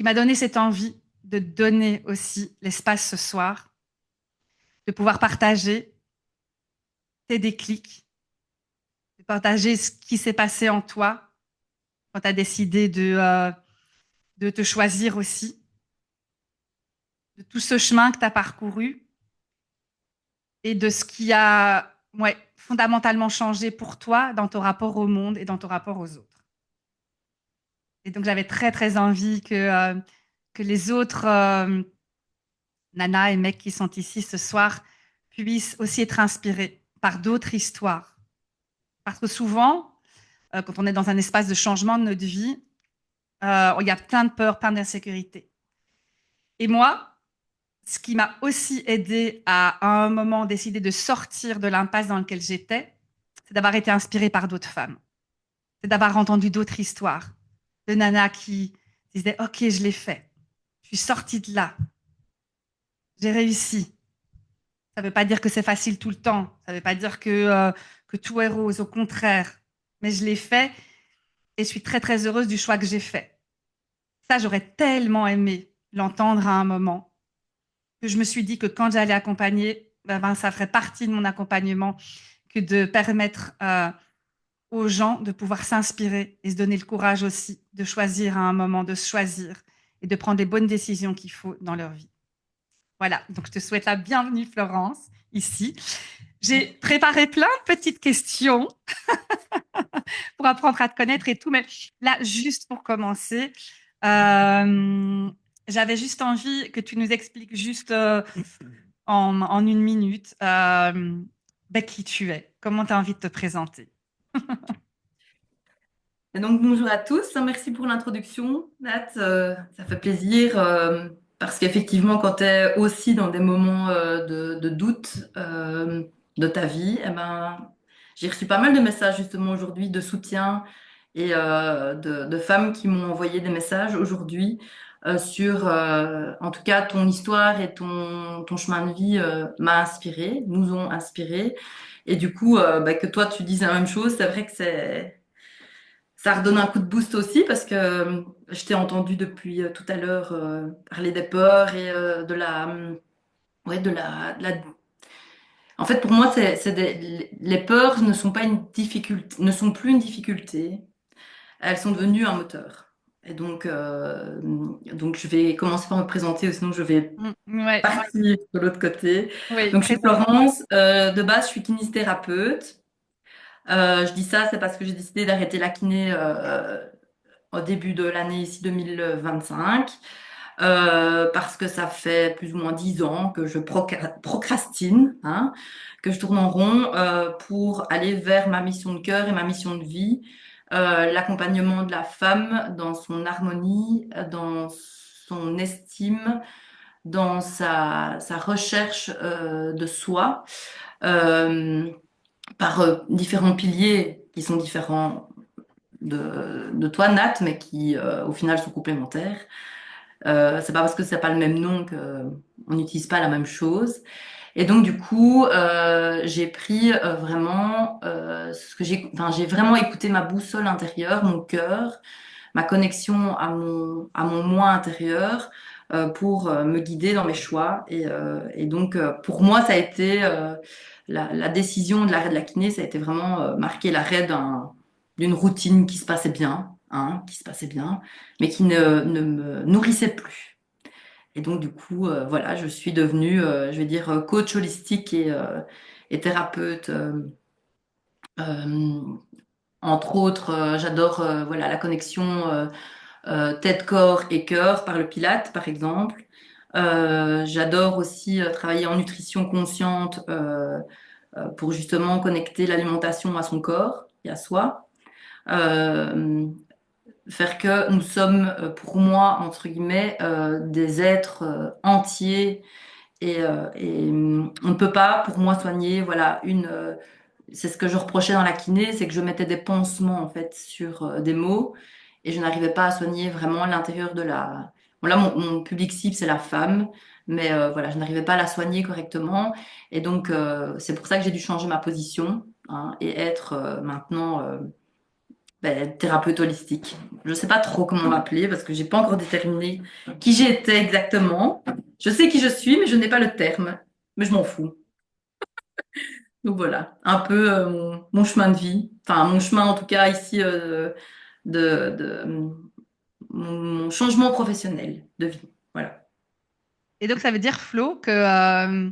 donné cette envie de donner aussi l'espace ce soir, de pouvoir partager tes déclics, de partager ce qui s'est passé en toi quand tu as décidé de te choisir aussi, de tout ce chemin que tu as parcouru et de ce qui a ouais, fondamentalement changé pour toi dans ton rapport au monde et dans ton rapport aux autres. Et donc, j'avais très, très envie que les autres nanas et mecs qui sont ici ce soir puissent aussi être inspirés par d'autres histoires. Parce que souvent, quand on est dans un espace de changement de notre vie, il y a plein de peurs, plein d'insécurité. Et moi, ce qui m'a aussi aidé à un moment décider de sortir de l'impasse dans laquelle j'étais, c'est d'avoir été inspirée par d'autres femmes. C'est d'avoir entendu d'autres histoires de nanas qui disaient OK, je l'ai fait. Je suis sortie de là. J'ai réussi. Ça ne veut pas dire que c'est facile tout le temps. Ça ne veut pas dire que tout est rose. Au contraire. Mais je l'ai fait et je suis très, très heureuse du choix que j'ai fait. Ça, j'aurais tellement aimé l'entendre à un moment que je me suis dit que quand j'allais accompagner, ça ferait partie de mon accompagnement que de permettre aux gens de pouvoir s'inspirer et se donner le courage aussi de choisir à un moment, de se choisir et de prendre les bonnes décisions qu'il faut dans leur vie. Voilà, donc je te souhaite la bienvenue, Florence, ici. J'ai préparé plein de petites questions pour apprendre à te connaître et tout, mais là, juste pour commencer, j'avais juste envie que tu nous expliques juste en une minute qui tu es, comment tu as envie de te présenter. Et donc, bonjour à tous. Merci pour l'introduction, Nat. Ça fait plaisir parce qu'effectivement, quand tu es aussi dans des moments de doute de ta vie, eh ben, j'ai reçu pas mal de messages justement aujourd'hui de soutien et de femmes qui m'ont envoyé des messages aujourd'hui sur, en tout cas, ton histoire et ton chemin de vie m'a inspiré, nous ont inspiré. Et du coup, que toi, tu dises la même chose, c'est vrai que ça redonne un coup de boost aussi parce que je t'ai entendu depuis tout à l'heure parler des peurs et ouais, En fait, pour moi, les peurs ne sont pas une difficulté, ne sont plus une difficulté. Elles sont devenues un moteur. Et donc je vais commencer par me présenter, ou sinon je vais Ouais, partir de l'autre côté. oui, Donc, je suis présente. Florence. De base, je suis kinésithérapeute. Je dis ça, c'est parce que j'ai décidé d'arrêter la kiné au début de l'année ici 2025, parce que ça fait plus ou moins 10 ans que je procrastine, hein, que je tourne en rond pour aller vers ma mission de cœur et ma mission de vie, l'accompagnement de la femme dans son harmonie, dans son estime, dans sa recherche de soi, euh, par différents piliers qui sont différents de toi, Nat, mais qui au final sont complémentaires. C'est pas parce que c'est pas le même nom que on n'utilise pas la même chose. Et donc du coup, j'ai pris vraiment ce que j'ai, enfin j'ai vraiment écouté ma boussole intérieure, mon cœur, ma connexion à mon moi intérieur pour me guider dans mes choix. Et donc, pour moi, ça a été la décision de l'arrêt de la kiné, ça a été vraiment marquer l'arrêt d'une routine qui se passait bien, hein, qui se passait bien, mais qui ne me nourrissait plus. Et donc, du coup, voilà, je suis devenue, je vais dire, coach holistique et thérapeute. Euh, Entre autres, j'adore voilà, la connexion tête, corps et cœur par le Pilate, par exemple. J'adore aussi travailler en nutrition consciente pour justement connecter l'alimentation à son corps et à soi. Euh, Faire que nous sommes, pour moi, entre guillemets, des êtres entiers on ne peut pas, pour moi, soigner, voilà, c'est ce que je reprochais dans la kiné, c'est que je mettais des pansements, en fait, sur des mots et je n'arrivais pas à soigner vraiment l'intérieur de la... Bon, là, mon public cible, c'est la femme, mais voilà, je n'arrivais pas à la soigner correctement. Et donc, c'est pour ça que j'ai dû changer ma position, hein, et être maintenant thérapeute holistique. Je ne sais pas trop comment m'appeler parce que j'ai pas encore déterminé qui j'étais exactement. Je sais qui je suis, mais je n'ai pas le terme. Mais je m'en fous. Donc voilà, un peu mon chemin de vie. Enfin, mon chemin en tout cas ici de mon changement professionnel de vie. Voilà. Et donc, ça veut dire, Flo, que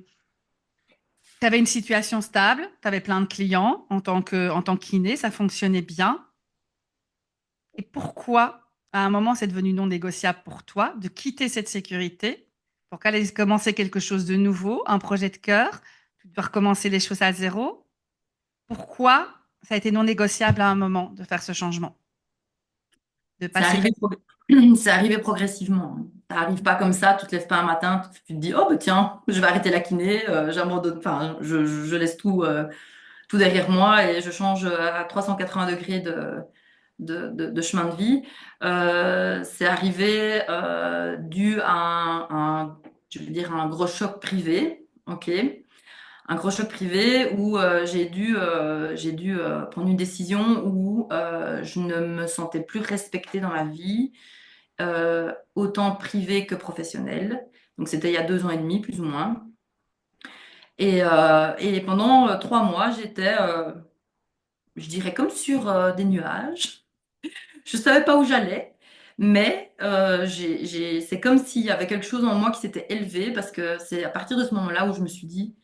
tu avais une situation stable, tu avais plein de clients en tant que kiné, ça fonctionnait bien. Et pourquoi, à un moment, c'est devenu non négociable pour toi de quitter cette sécurité pour qu'aller commencer quelque chose de nouveau, un projet de cœur, tu dois recommencer les choses à zéro. Pourquoi ça a été non négociable à un moment de faire ce changement, de C'est passer arrivé, quelque... c'est arrivé progressivement, hein. Ça arrive pas comme ça, tu te lèves pas un matin, tu te dis, oh bah tiens, je vais arrêter la kiné, j'abandonne, enfin, je laisse tout derrière moi et je change à 380 degrés de chemin de vie. C'est arrivé dû à je veux dire, un gros choc privé, ok? Un gros choc privé où j'ai dû prendre une décision où je ne me sentais plus respectée dans ma vie, autant privée que professionnelle. Donc c'était il y a 2 ans et demi, plus ou moins. Et pendant 3 mois, j'étais, je dirais, comme sur des nuages. Je savais pas où j'allais, mais c'est comme s'il y avait quelque chose en moi qui s'était élevé parce que c'est à partir de ce moment-là où je me suis dit,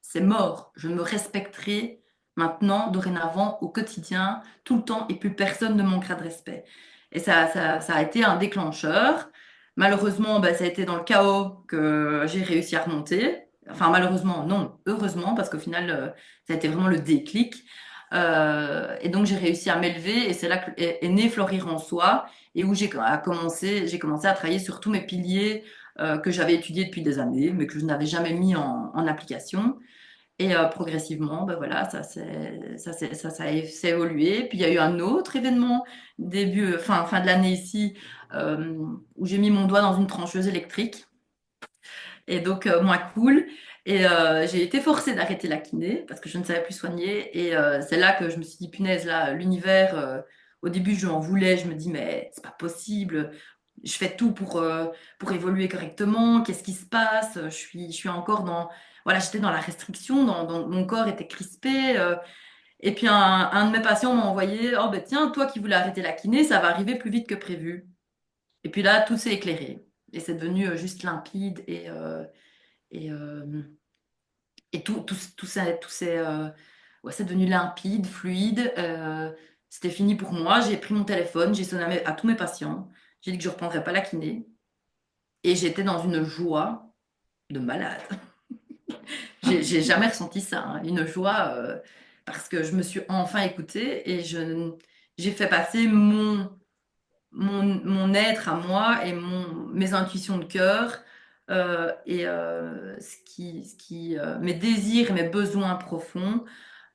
c'est mort, je me respecterai maintenant, dorénavant, au quotidien, tout le temps, et plus personne ne manquera de respect. Et ça a été un déclencheur. Malheureusement, ben, ça a été dans le chaos que j'ai réussi à remonter. Enfin, malheureusement, non, heureusement, parce qu'au final, ça a été vraiment le déclic. Et donc, j'ai réussi à m'élever, et c'est là est né Fleurir en soi, et où j'ai commencé à travailler sur tous mes piliers que j'avais étudiés depuis des années, mais que je n'avais jamais mis en application. Et progressivement, ben voilà, s'est évolué. Puis il y a eu un autre événement fin de l'année ici, où j'ai mis mon doigt dans une trancheuse électrique. Et donc, moins cool. Et j'ai été forcée d'arrêter la kiné parce que je ne savais plus soigner. Et c'est là que je me suis dit, punaise, là, l'univers, au début, je en voulais. Je me dis, mais c'est pas possible. Je fais tout pour évoluer correctement. Qu'est-ce qui se passe? Je suis encore dans. Voilà, j'étais dans la restriction, mon corps était crispé. Et puis, un de mes patients m'a envoyé, oh, ben tiens, toi qui voulais arrêter la kiné, ça va arriver plus vite que prévu. Et puis là, tout s'est éclairé. Et c'est devenu juste limpide et, euh, et ouais, c'est devenu limpide, fluide. C'était fini pour moi. J'ai pris mon téléphone, j'ai sonné à tous mes patients. J'ai dit que je ne reprendrais pas la kiné. Et j'étais dans une joie de malade. J'ai jamais ressenti ça, hein. Une joie parce que je me suis enfin écoutée et j'ai fait passer mon être à moi et mes intuitions de cœur mes désirs et mes besoins profonds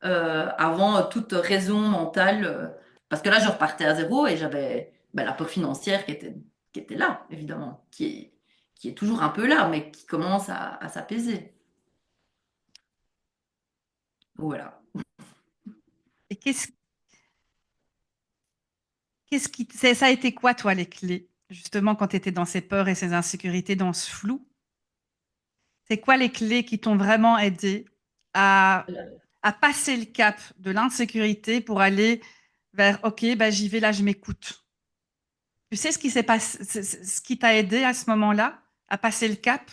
avant toute raison mentale. Parce que là, je repartais à zéro et j'avais la peur financière qui était là, évidemment, qui est toujours un peu là, mais qui commence à s'apaiser. Voilà. Et Ça a été quoi, toi, les clés, justement, quand tu étais dans ces peurs et ces insécurités, dans ce flou? C'est quoi les clés qui t'ont vraiment aidé à, à passer le cap de l'insécurité pour aller vers, OK, bah, j'y vais là, je m'écoute. Tu sais ce qui s'est passé, ce qui t'a aidé à ce moment-là à passer le cap?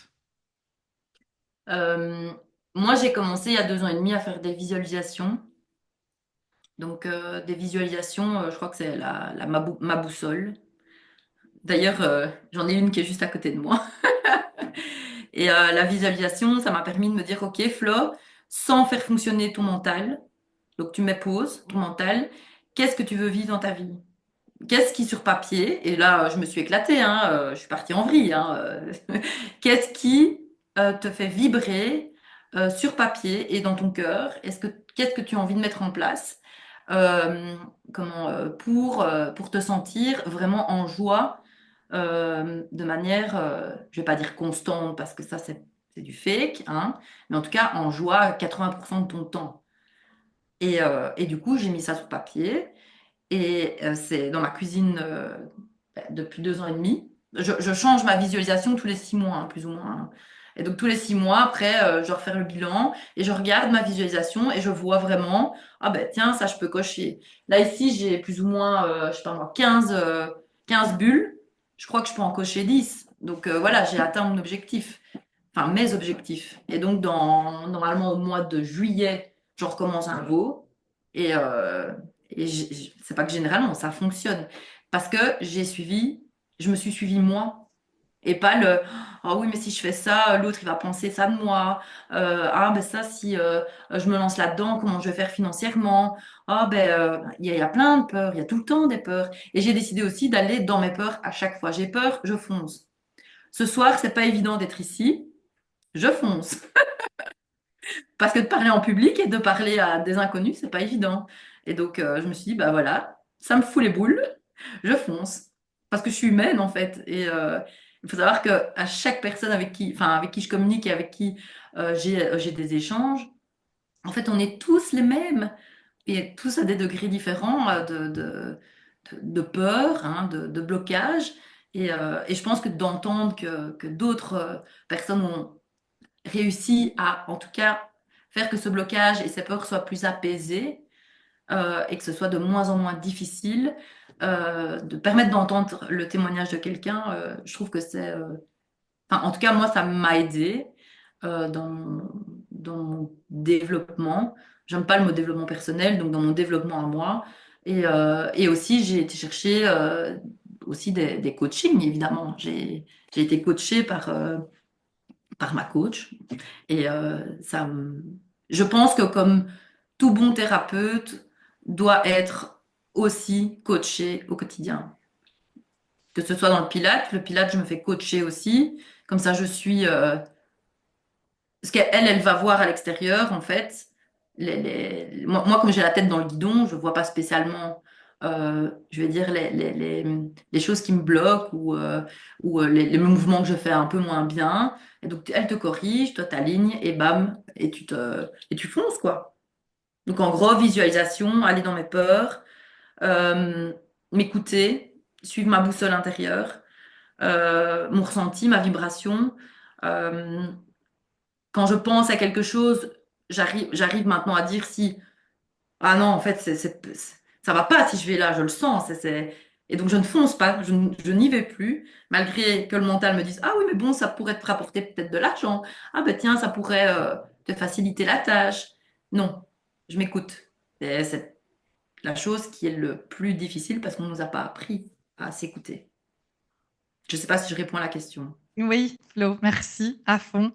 Euh, Moi, j'ai commencé il y a 2 ans et demi à faire des visualisations. Donc, des visualisations, je crois que c'est ma boussole. D'ailleurs, j'en ai une qui est juste à côté de moi. Et la visualisation, ça m'a permis de me dire, OK, Flo, sans faire fonctionner ton mental, donc tu mets pause, ton mental, qu'est-ce que tu veux vivre dans ta vie? Qu'est-ce qui sur papier, et là je me suis éclatée, hein, je suis partie en vrille, hein, qu'est-ce qui te fait vibrer sur papier et dans ton cœur? Qu'est-ce que tu as envie de mettre en place euh, pour te sentir vraiment en joie de manière, je vais pas dire constante parce que ça c'est du fake, hein, mais en tout cas en joie 80% de ton temps. Et du coup, j'ai mis ça sur papier. Et c'est dans ma cuisine depuis 2 ans et demi. Je change ma visualisation tous les 6 mois, hein, plus ou moins, hein. Et donc tous les 6 mois, après, je refais le bilan et je regarde ma visualisation et je vois vraiment, ah ben tiens, ça je peux cocher. Là ici, j'ai plus ou moins, je sais pas moi, 15 bulles. Je crois que je peux en cocher 10. Donc voilà, j'ai atteint mon objectif, enfin mes objectifs. Et donc normalement au mois de juillet, je recommence à nouveau. Et, c'est pas que généralement, ça fonctionne. Parce que je me suis suivi moi. Et pas oh oui, mais si je fais ça, l'autre il va penser ça de moi. Ah ben ça, si je me lance là-dedans, comment je vais faire financièrement? Ah ben il y a plein de peurs, il y a tout le temps des peurs. Et j'ai décidé aussi d'aller dans mes peurs à chaque fois. J'ai peur, je fonce. Ce soir, c'est pas évident d'être ici, je fonce. Parce que de parler en public et de parler à des inconnus, c'est pas évident. Et donc, je me suis dit, bah voilà, ça me fout les boules, je fonce. Parce que je suis humaine, en fait. Et il faut savoir que à chaque personne avec qui je communique et avec qui j'ai des échanges, en fait, on est tous les mêmes. Et tous à des degrés différents de peur, hein, de blocage. Et je pense que d'entendre que d'autres personnes ont réussi à, en tout cas, faire que ce blocage et ces peurs soient plus apaisés et que ce soit de moins en moins difficile, de permettre d'entendre le témoignage de quelqu'un, je trouve que enfin, en tout cas, moi, ça m'a aidé dans mon développement. J'aime pas le mot développement personnel, donc dans mon développement à moi. Et aussi, j'ai été chercher aussi des coachings, évidemment. J'ai été coachée par ma coach. Et je pense que comme tout bon thérapeute doit être aussi coaché au quotidien. Que ce soit dans le Pilate, je me fais coacher aussi. Comme ça, je suis... parce elle va voir à l'extérieur, en fait. Moi, comme j'ai la tête dans le guidon, je vois pas spécialement, je vais dire, les choses qui me bloquent ou les mouvements que je fais un peu moins bien. Et donc, elle te corrige, toi, t'alignes, et bam, et tu fonces, quoi. Donc, en gros, visualisation, aller dans mes peurs, euh, m'écouter, suivre ma boussole intérieure, mon ressenti, ma vibration. Euh, Quand je pense à quelque chose, j'arrive maintenant à dire si, ah non, en fait, ça va pas si je vais là, je le sens. Et donc, je ne fonce pas, je n'y vais plus, malgré que le mental me dise, ah oui, mais bon, ça pourrait te rapporter peut-être de l'argent. Ah ben tiens, ça pourrait te faciliter la tâche. Non, je m'écoute. C'est la chose qui est le plus difficile parce qu'on ne nous a pas appris à s'écouter. Je ne sais pas si je réponds à la question. Oui, Flo, merci à fond.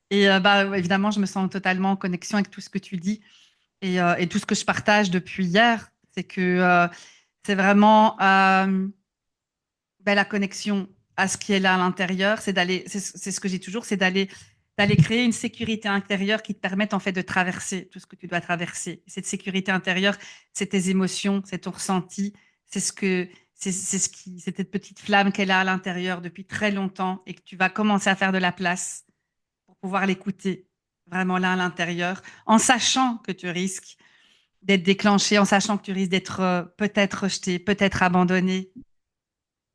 Et bah, évidemment, je me sens totalement en connexion avec tout ce que tu dis et tout ce que je partage depuis hier. C'est que c'est vraiment la connexion à ce qui est là à l'intérieur. C'est ce que j'ai toujours, c'est d'aller créer une sécurité intérieure qui te permette en fait de traverser tout ce que tu dois traverser. Cette sécurité intérieure, c'est tes émotions, c'est ton ressenti, c'est cette petite flamme qu'elle a à l'intérieur depuis très longtemps et que tu vas commencer à faire de la place pour pouvoir l'écouter vraiment là à l'intérieur, en sachant que tu risques d'être déclenché en sachant que tu risques d'être peut-être rejeté, peut-être abandonné,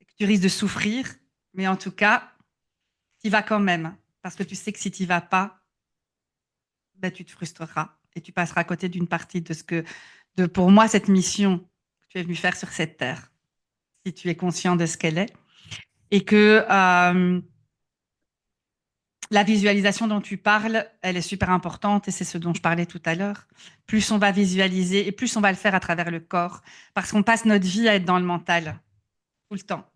que tu risques de souffrir, mais en tout cas, tu y vas quand même, parce que tu sais que si tu y vas pas, ben, tu te frustreras et tu passeras à côté d'une partie de pour moi, cette mission que tu es venu faire sur cette terre, si tu es conscient de ce qu'elle est, et que la visualisation dont tu parles, elle est super importante et c'est ce dont je parlais tout à l'heure. Plus on va visualiser et plus on va le faire à travers le corps, parce qu'on passe notre vie à être dans le mental tout le temps.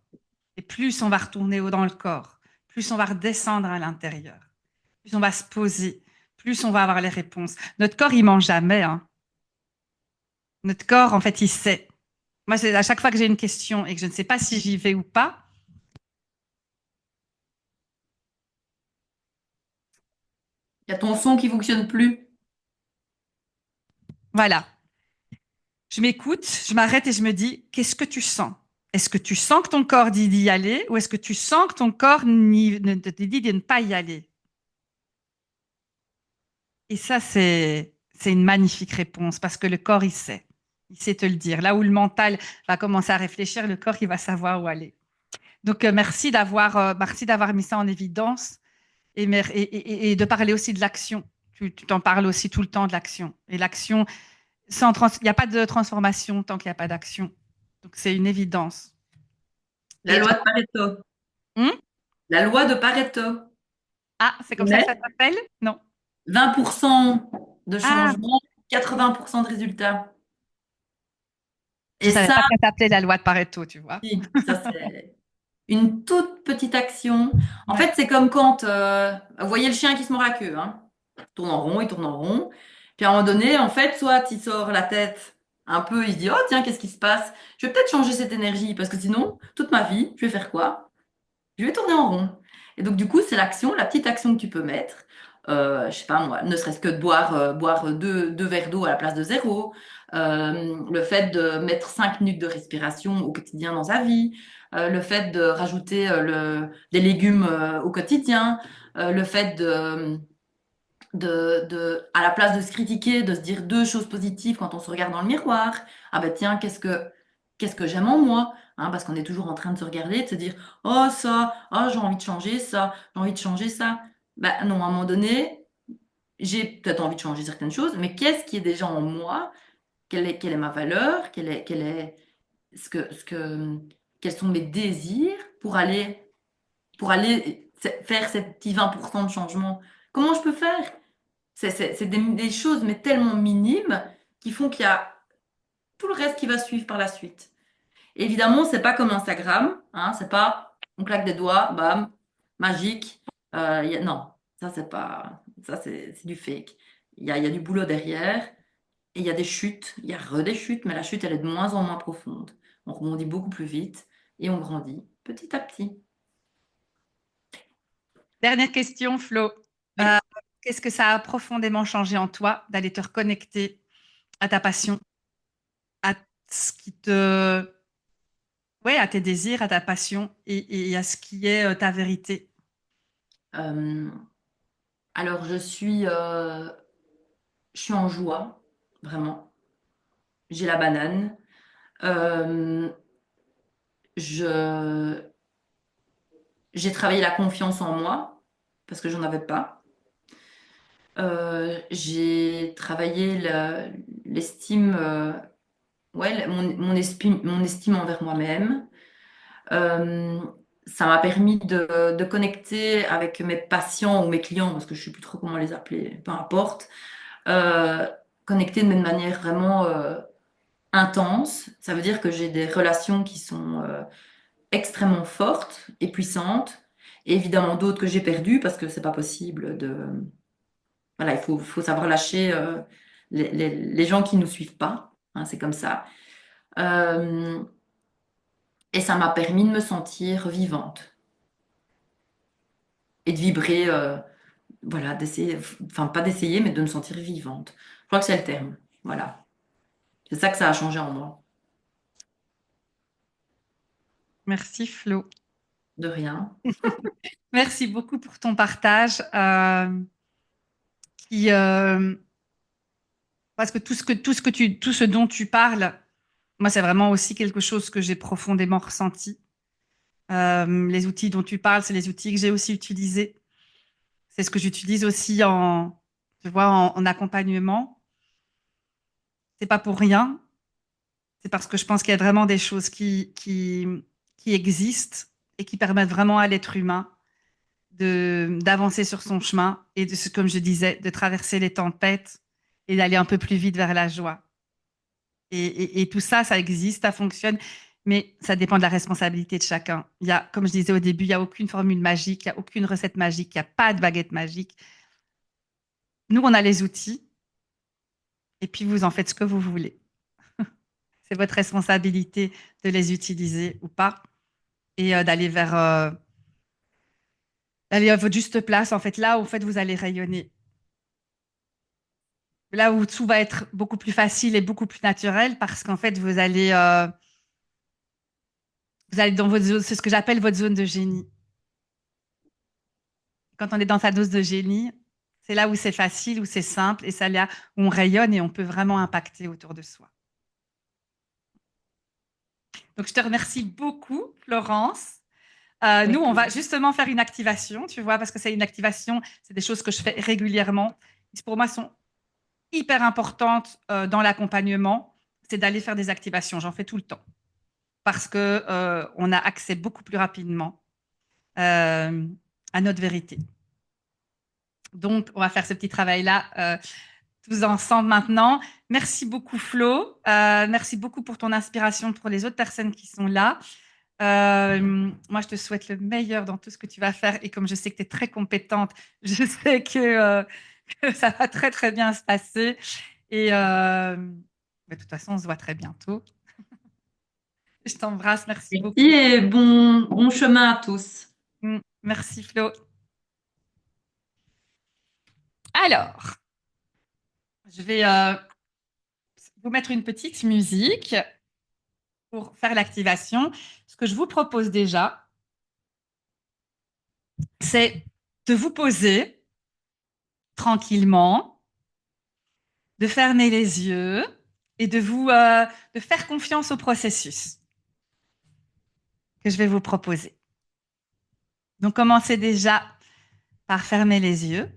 Et plus on va retourner dans le corps, plus on va redescendre à l'intérieur, plus on va se poser, plus on va avoir les réponses. Notre corps, il ment jamais, hein. Notre corps, en fait, il sait. Moi, c'est à chaque fois que j'ai une question et que je ne sais pas si j'y vais ou pas, Il y a ton son qui fonctionne plus. voilà. Je m'écoute, je m'arrête et je me dis, qu'est-ce que tu sens? Est-ce que tu sens que ton corps dit d'y aller ou est-ce que tu sens que ton corps te dit de ne pas y aller? Et ça, c'est une magnifique réponse parce que le corps, il sait. Il sait te le dire. Là où le mental va commencer à réfléchir, le corps, il va savoir où aller. Donc, merci d'avoir mis ça en évidence et de parler aussi de l'action. Tu t'en parles aussi tout le temps de l'action. Et l'action, il n'y a pas de transformation tant qu'il n'y a pas d'action. Donc, c'est une évidence. La Et loi de Pareto. hum, La loi de Pareto. ah, c'est comme ça que ça Mais s'appelle? Non. 20% de Ah, changement, 80% de résultats. je Et savais ça, pas que ça s'appelait la loi de Pareto, tu vois. si, ça c'est une toute petite action. En Ouais. fait, c'est comme quand, vous voyez le chien qui se mord la queue, hein. Il tourne en rond, il tourne en rond. Puis à un moment donné, en fait, soit il sort la tête un peu, il se dit, oh tiens, qu'est-ce qui se passe? Je vais peut-être changer cette énergie, parce que sinon, toute ma vie, je vais faire quoi? Je vais tourner en rond. Et donc, du coup, c'est l'action, la petite action que tu peux mettre. Je sais pas moi, ne serait-ce que de boire deux verres d'eau à la place de zéro. Le fait de mettre 5 minutes de respiration au quotidien dans sa vie. Le fait de rajouter des légumes au quotidien. Le fait à la place de se critiquer, de se dire deux choses positives quand on se regarde dans le miroir. Ah ben tiens, qu'est-ce que j'aime en moi? Hein, parce qu'on est toujours en train de se regarder, de se dire, oh ça, oh j'ai envie de changer ça, j'ai envie de changer ça. Ben non, à un moment donné, j'ai peut-être envie de changer certaines choses, mais qu'est-ce qui est déjà en moi? Quelle est ma valeur? Quels sont mes désirs pour aller faire ces petits 20% de changement? Comment je peux faire? C'est des choses, mais tellement minimes, qui font qu'il y a tout le reste qui va suivre par la suite. Et évidemment, c'est pas comme Instagram, hein, c'est pas on claque des doigts, bam, magique. Non, ça c'est pas, ça c'est du fake. Il y a du boulot derrière, et il y a des chutes, il y a des chutes, mais la chute elle est de moins en moins profonde. On rebondit beaucoup plus vite et on grandit petit à petit. Dernière question, Flo. Euh, Oui. Qu'est-ce que ça a profondément changé en toi d'aller te reconnecter à ta passion, à ce qui te, ouais, à tes désirs, à ta passion et à ce qui est ta vérité? Euh, alors je suis en joie, vraiment. J'ai la banane. Euh, je, j'ai travaillé la confiance en moi parce que j'en avais pas. J'ai travaillé l'estime, ouais, mon estime envers moi-même. Euh, Ça m'a permis de connecter avec mes patients ou mes clients, parce que je sais plus trop comment les appeler, peu importe. Euh, Connecter de manière vraiment intense. Ça veut dire que j'ai des relations qui sont extrêmement fortes et puissantes. Et évidemment d'autres que j'ai perdues parce que c'est pas possible de... Voilà, il faut savoir lâcher les gens qui nous suivent pas. Hein, c'est comme ça. Euh, et ça m'a permis de me sentir vivante et de vibrer, voilà, d'essayer, enfin pas d'essayer, mais de me sentir vivante. Je crois que c'est le terme. Voilà. C'est ça que ça a changé en moi. Merci, Flo. De rien. Merci beaucoup pour ton partage qui, Parce que tout ce dont tu parles, moi, c'est vraiment aussi quelque chose que j'ai profondément ressenti. Les outils dont tu parles, c'est les outils que j'ai aussi utilisés. C'est ce que j'utilise aussi tu vois, en accompagnement. C'est pas pour rien. C'est parce que je pense qu'il y a vraiment des choses qui existent et qui permettent vraiment à l'être humain d'avancer sur son chemin et comme je disais, de traverser les tempêtes et d'aller un peu plus vite vers la joie. Et tout ça, ça existe, ça fonctionne, mais ça dépend de la responsabilité de chacun. Comme je disais au début, il n'y a aucune formule magique, il n'y a aucune recette magique, il n'y a pas de baguette magique. Nous, on a les outils et puis vous en faites ce que vous voulez. C'est votre responsabilité de les utiliser ou pas et d'aller à votre juste place, en fait, là où en fait, vous allez rayonner. Là où tout va être beaucoup plus facile et beaucoup plus naturel parce qu'en fait, vous allez dans votre zone, c'est ce que j'appelle votre zone de génie. Quand on est dans sa dose de génie, c'est là où c'est facile, où c'est simple, et c'est là où on rayonne et on peut vraiment impacter autour de soi. Donc, je te remercie beaucoup, Florence. Nous, on va justement faire une activation, tu vois, parce que c'est une activation, c'est des choses que je fais régulièrement. Qui, pour moi, sont hyper importantes dans l'accompagnement, c'est d'aller faire des activations. J'en fais tout le temps parce que on a accès beaucoup plus rapidement à notre vérité. Donc, on va faire ce petit travail-là tous ensemble maintenant. Merci beaucoup, Flo. Merci beaucoup pour ton inspiration pour les autres personnes qui sont là. Moi, je te souhaite le meilleur dans tout ce que tu vas faire. Et comme je sais que tu es très compétente, je sais que ça va très, très bien se passer. Et de toute façon, on se voit très bientôt. Je t'embrasse. Merci beaucoup. Merci et bon chemin à tous. Merci, Flo. Alors, je vais vous mettre une petite musique pour faire l'activation. Ce que je vous propose déjà, c'est de vous poser tranquillement, de fermer les yeux et de faire confiance au processus que je vais vous proposer. Donc, commencez déjà par fermer les yeux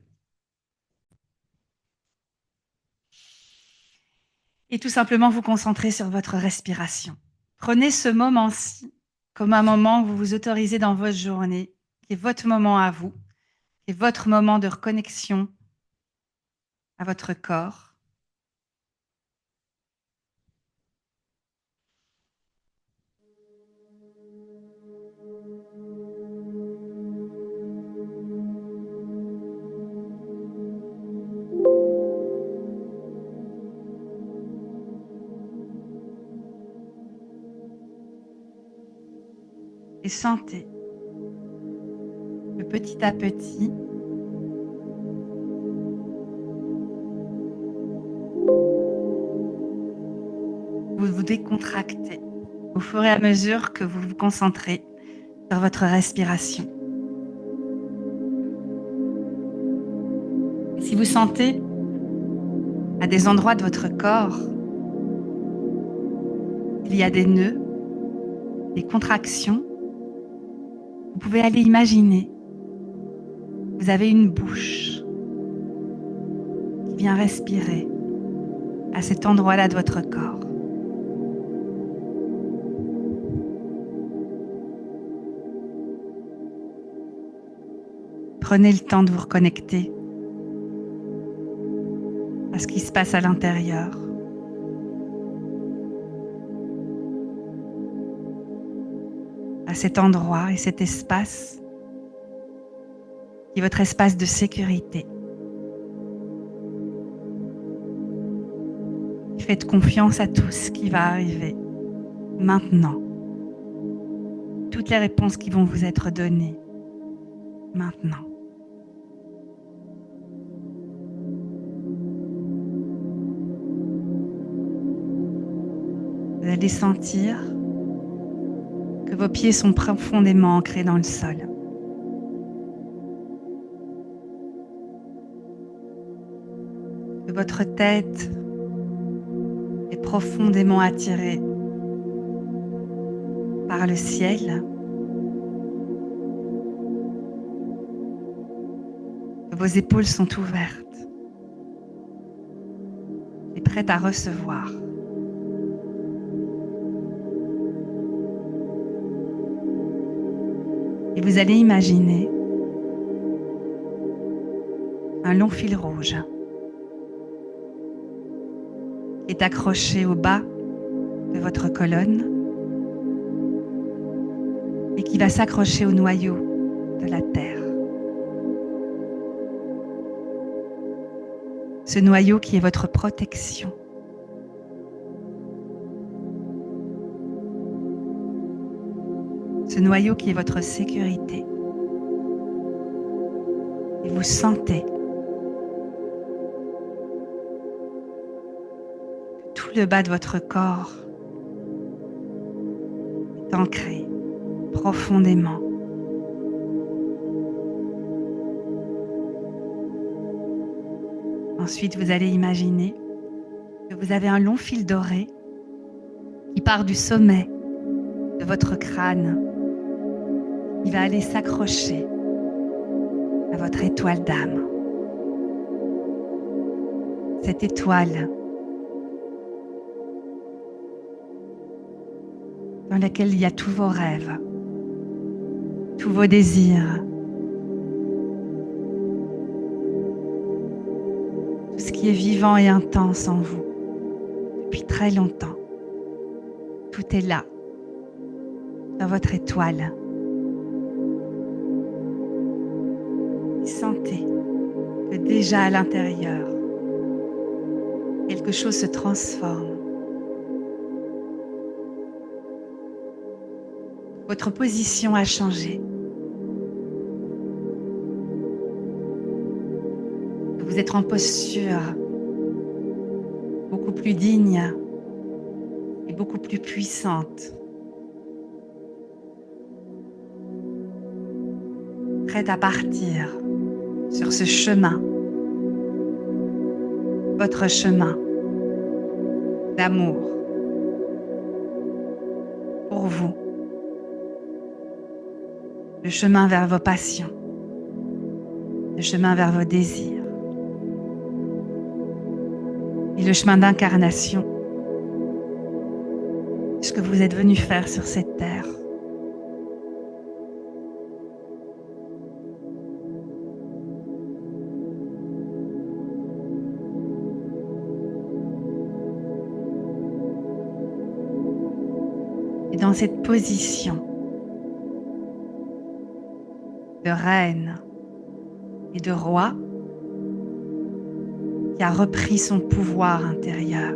et tout simplement vous concentrer sur votre respiration. Prenez ce moment-ci comme un moment où vous vous autorisez dans votre journée, qui est votre moment à vous, qui est votre moment de reconnexion à votre corps. Et sentez que petit à petit, vous vous décontractez au fur et à mesure que vous vous concentrez sur votre respiration. Et si vous sentez à des endroits de votre corps, il y a des nœuds, des contractions, vous pouvez aller imaginer. Vous avez une bouche qui vient respirer à cet endroit-là de votre corps. Prenez le temps de vous reconnecter à ce qui se passe à l'intérieur. À cet endroit et cet espace qui est votre espace de sécurité. Faites confiance à tout ce qui va arriver maintenant. Toutes les réponses qui vont vous être données maintenant. Vous allez sentir que vos pieds sont profondément ancrés dans le sol. Que votre tête profondément attiré par le ciel, que vos épaules sont ouvertes et prêtes à recevoir. Et vous allez imaginer un long fil rouge qui est accroché au bas de votre colonne et qui va s'accrocher au noyau de la Terre. Ce noyau qui est votre protection. Ce noyau qui est votre sécurité. Et vous sentez que tout le bas de votre corps est ancré profondément. Ensuite, vous allez imaginer que vous avez un long fil doré qui part du sommet de votre crâne. Il va aller s'accrocher à votre étoile d'âme. Cette étoile dans laquelle il y a tous vos rêves, tous vos désirs, tout ce qui est vivant et intense en vous depuis très longtemps. Tout est là, dans votre étoile. Et sentez que déjà à l'intérieur, quelque chose se transforme. Votre position a changé. Vous êtes en posture beaucoup plus digne et beaucoup plus puissante. Prête à partir sur ce chemin, votre chemin d'amour pour vous, le chemin vers vos passions, le chemin vers vos désirs et le chemin d'incarnation, ce que vous êtes venu faire sur cette terre. Et dans cette position de reine et de roi qui a repris son pouvoir intérieur,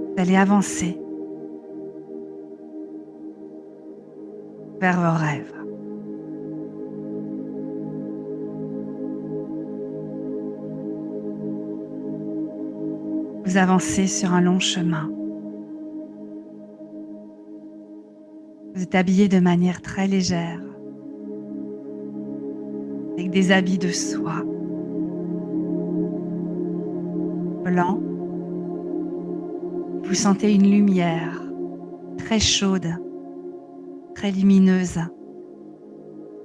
vous allez avancer vers vos rêves. Vous avancez sur un long chemin. Vous êtes habillé de manière très légère, avec des habits de soie blancs. Vous sentez une lumière très chaude, très lumineuse,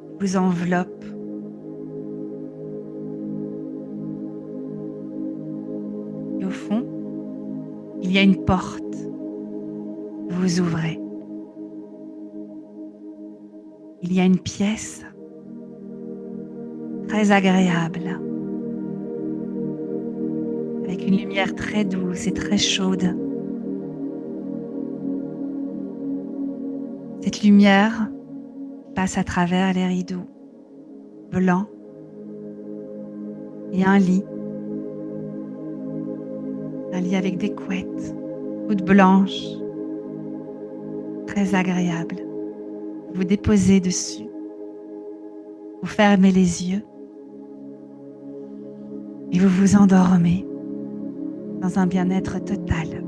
qui vous enveloppe. Et au fond, il y a une porte que vous ouvrez. Il y a une pièce très agréable, avec une lumière très douce et très chaude. Cette lumière passe à travers les rideaux blancs et un lit avec des couettes toutes blanches, très agréable. Vous déposez dessus, vous fermez les yeux et vous vous endormez dans un bien-être total.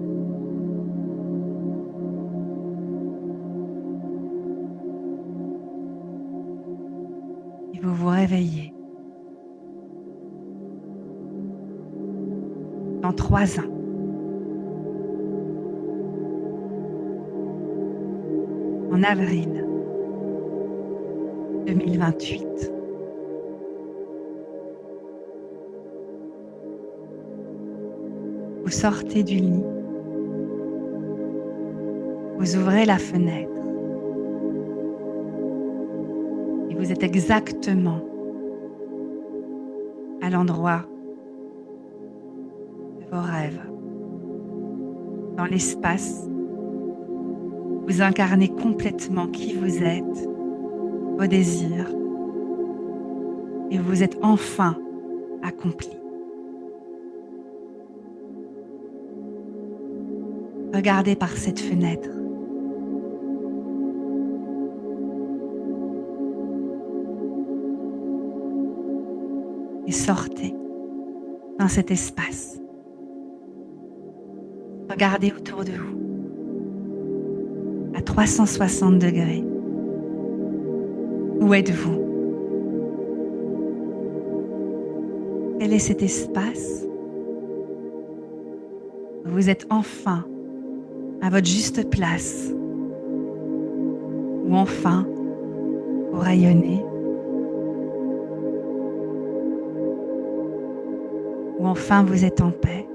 Et vous vous réveillez dans 3 ans. En avril 2028. Vous sortez du lit, vous ouvrez la fenêtre et vous êtes exactement à l'endroit de vos rêves. Dans l'espace, vous incarnez complètement qui vous êtes, vos désirs, et vous êtes enfin accompli. Regardez par cette fenêtre. Et sortez dans cet espace. Regardez autour de vous, à 360 degrés. Où êtes-vous? Quel est cet espace? Vous êtes enfin à votre juste place, où enfin vous rayonnez, où enfin vous êtes en paix.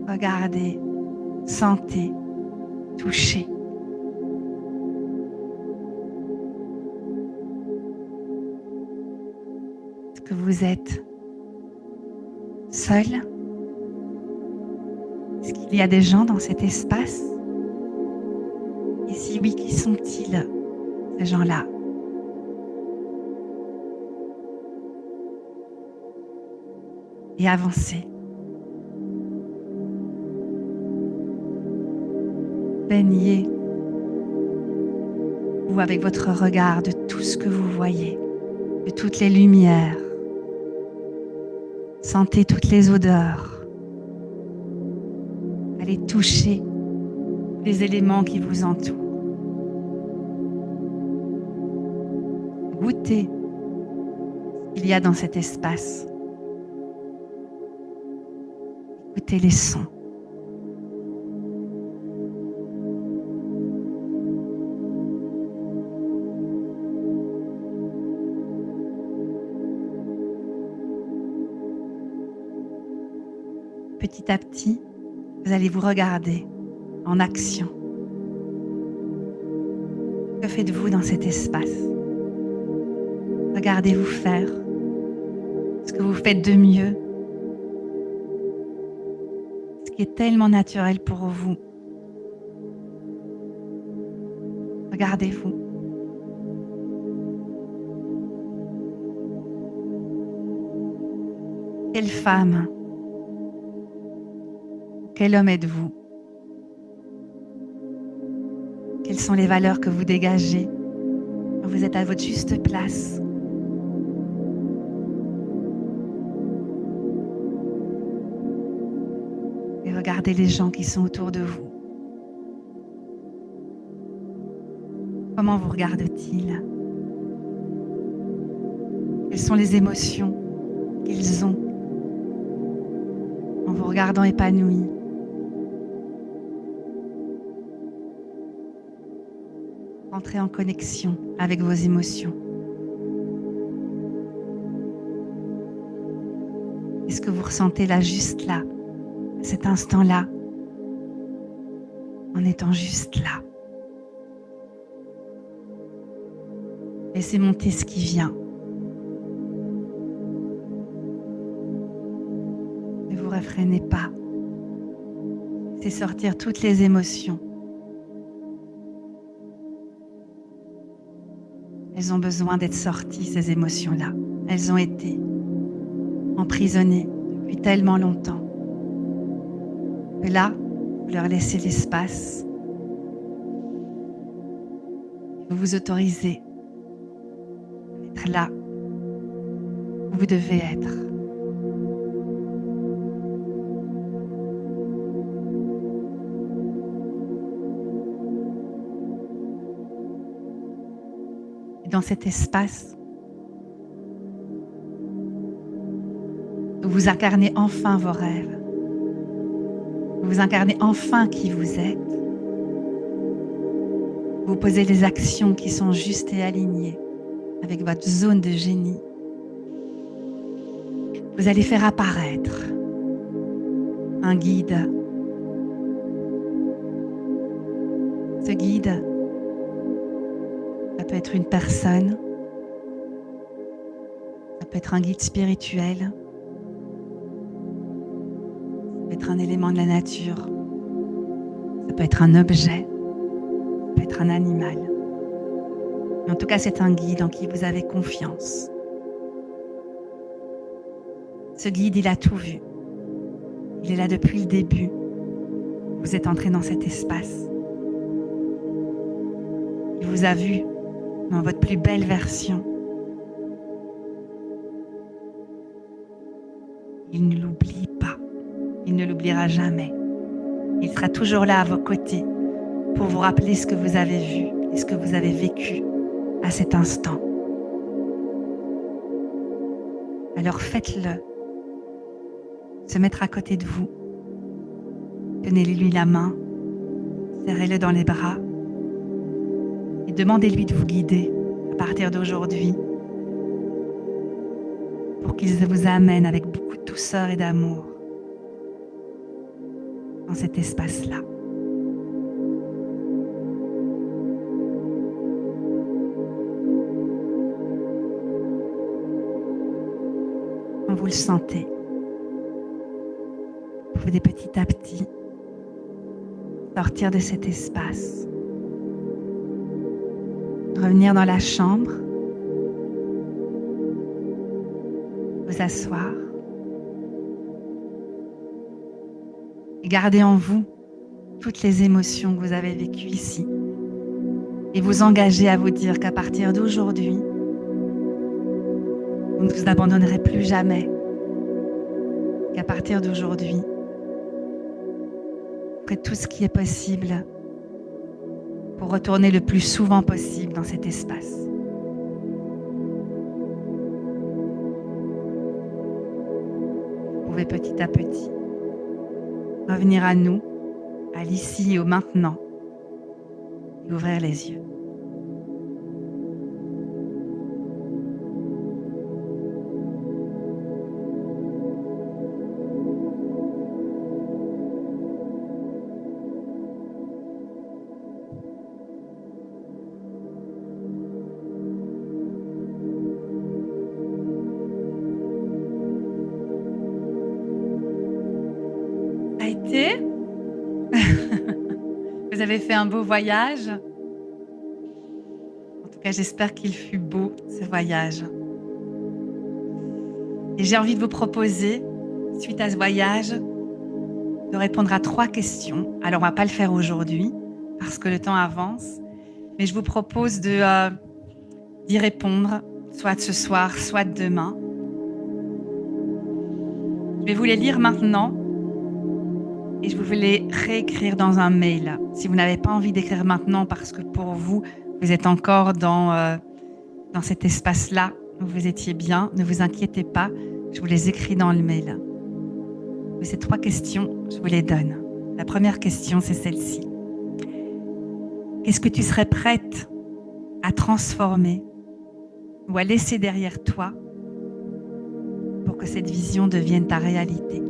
Regardez, sentez, touchez. Est-ce que vous êtes seul? Est-ce qu'il y a des gens dans cet espace? Et si oui, qui sont-ils, ces gens-là? Et avancez. Baignez-vous avec votre regard de tout ce que vous voyez, de toutes les lumières. Sentez toutes les odeurs. Allez toucher les éléments qui vous entourent. Goûtez ce qu'il y a dans cet espace. Écoutez les sons. Petit à petit, vous allez vous regarder en action. Que faites-vous dans cet espace? Regardez-vous faire ce que vous faites de mieux, ce qui est tellement naturel pour vous. Regardez-vous. Quelle femme, quel homme êtes-vous? Quelles sont les valeurs que vous dégagez quand vous êtes à votre juste place? Et regardez les gens qui sont autour de vous. Comment vous regardent-ils? Quelles sont les émotions qu'ils ont en vous regardant épanoui? Entrez en connexion avec vos émotions. Est-ce que vous ressentez là, juste là, à cet instant-là, en étant juste là? Laissez monter ce qui vient. Ne vous réfrénez pas. Laissez sortir toutes les émotions. Elles ont besoin d'être sorties, ces émotions-là. Elles ont été emprisonnées depuis tellement longtemps. Que là, vous leur laissez l'espace. Vous vous autorisez à être là où vous devez être. dans cet espace où vous incarnez enfin vos rêves, où vous incarnez enfin qui vous êtes. Vous posez des actions qui sont justes et alignées avec votre zone de génie. Vous allez faire apparaître un guide. Ce guide, ça peut être une personne, ça peut être un guide spirituel, ça peut être un élément de la nature, ça peut être un objet, ça peut être un animal. Mais en tout cas, c'est un guide en qui vous avez confiance. Ce guide, il a tout vu. Il est là depuis le début. Vous êtes entré dans cet espace. Il vous a vu dans votre plus belle version. Il ne l'oublie pas. Il ne l'oubliera jamais. Il sera toujours là à vos côtés pour vous rappeler ce que vous avez vu et ce que vous avez vécu à cet instant. Alors faites-le. Se mettre à côté de vous. Tenez-lui la main. Serrez-le dans les bras. Et demandez-lui de vous guider à partir d'aujourd'hui pour qu'il vous amène avec beaucoup de douceur et d'amour dans cet espace-là. Quand vous le sentez, vous pouvez petit à petit sortir de cet espace. Revenir dans la chambre, vous asseoir et garder en vous toutes les émotions que vous avez vécues ici et vous engager à vous dire qu'à partir d'aujourd'hui, vous ne vous abandonnerez plus jamais, qu'à partir d'aujourd'hui, vous ferez tout ce qui est possible pour retourner le plus souvent possible dans cet espace. Vous pouvez petit à petit revenir à nous, à l'ici et au maintenant, et ouvrir les yeux. Vous avez fait un beau voyage. En tout cas, j'espère qu'il fut beau, ce voyage. Et j'ai envie de vous proposer, suite à ce voyage, de répondre à 3 questions. Alors, on ne va pas le faire aujourd'hui, parce que le temps avance. Mais je vous propose d'y répondre, soit ce soir, soit demain. Je vais vous les lire maintenant. Et je vous vais les réécrire dans un mail. Si vous n'avez pas envie d'écrire maintenant parce que pour vous, vous êtes encore dans cet espace-là où vous étiez bien, ne vous inquiétez pas, je vous les écris dans le mail. Mais ces 3 questions, je vous les donne. La première question, c'est celle-ci. Qu'est-ce que tu serais prête à transformer ou à laisser derrière toi pour que cette vision devienne ta réalité ?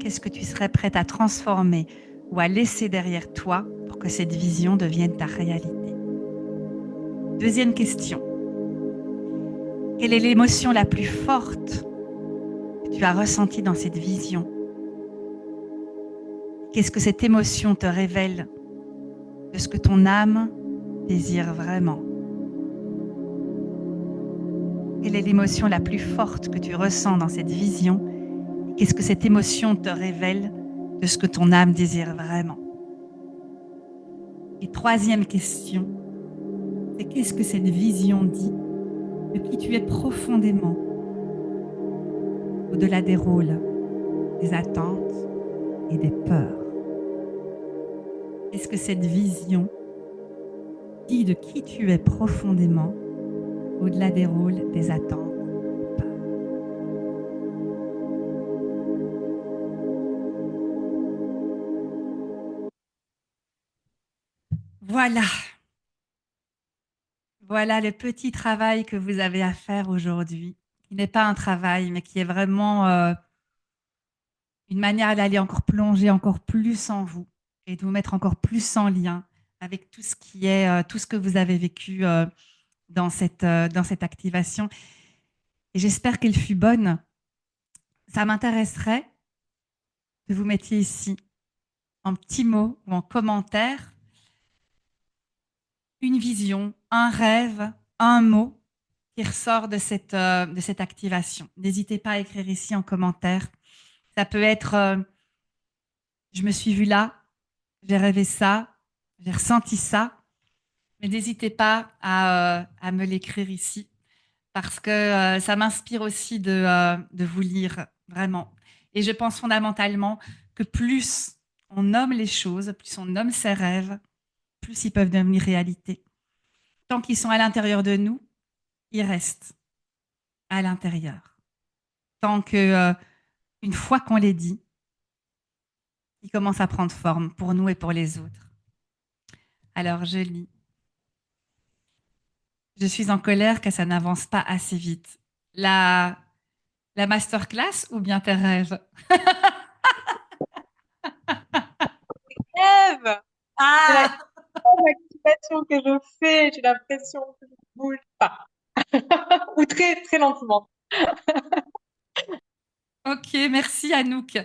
Qu'est-ce que tu serais prête à transformer ou à laisser derrière toi pour que cette vision devienne ta réalité? Deuxième question. Quelle est l'émotion la plus forte que tu as ressentie dans cette vision? Qu'est-ce que cette émotion te révèle de ce que ton âme désire vraiment? Quelle est l'émotion la plus forte que tu ressens dans cette vision? Qu'est-ce que cette émotion te révèle de ce que ton âme désire vraiment? Et troisième question, c'est qu'est-ce que cette vision dit de qui tu es profondément, au-delà des rôles, des attentes et des peurs. Est-ce que cette vision dit de qui tu es profondément, au-delà des rôles, des attentes, des peurs? Voilà. Voilà le petit travail que vous avez à faire aujourd'hui, qui n'est pas un travail, mais qui est vraiment une manière d'aller encore plonger encore plus en vous et de vous mettre encore plus en lien avec tout ce qui est, tout ce que vous avez vécu dans cette activation. Et j'espère qu'elle fut bonne. Ça m'intéresserait que vous mettiez ici, en petits mots ou en commentaire, une vision, un rêve, un mot qui ressort de cette activation. N'hésitez pas à écrire ici en commentaire. Ça peut être je me suis vue là, j'ai rêvé ça, j'ai ressenti ça, mais n'hésitez pas à me l'écrire ici parce que ça m'inspire aussi de vous lire vraiment. Et je pense fondamentalement que plus on nomme les choses, plus on nomme ses rêves, plus ils peuvent devenir réalité. Tant qu'ils sont à l'intérieur de nous, ils restent à l'intérieur. Tant que, une fois qu'on les dit, ils commencent à prendre forme pour nous et pour les autres. Alors, je lis. Je suis en colère car ça n'avance pas assez vite. La masterclass ou bien tes rêves? Rêve! Ah, L'activation que je fais, j'ai l'impression que je ne bouge pas. Ou très, très lentement. Ok, merci Anouk.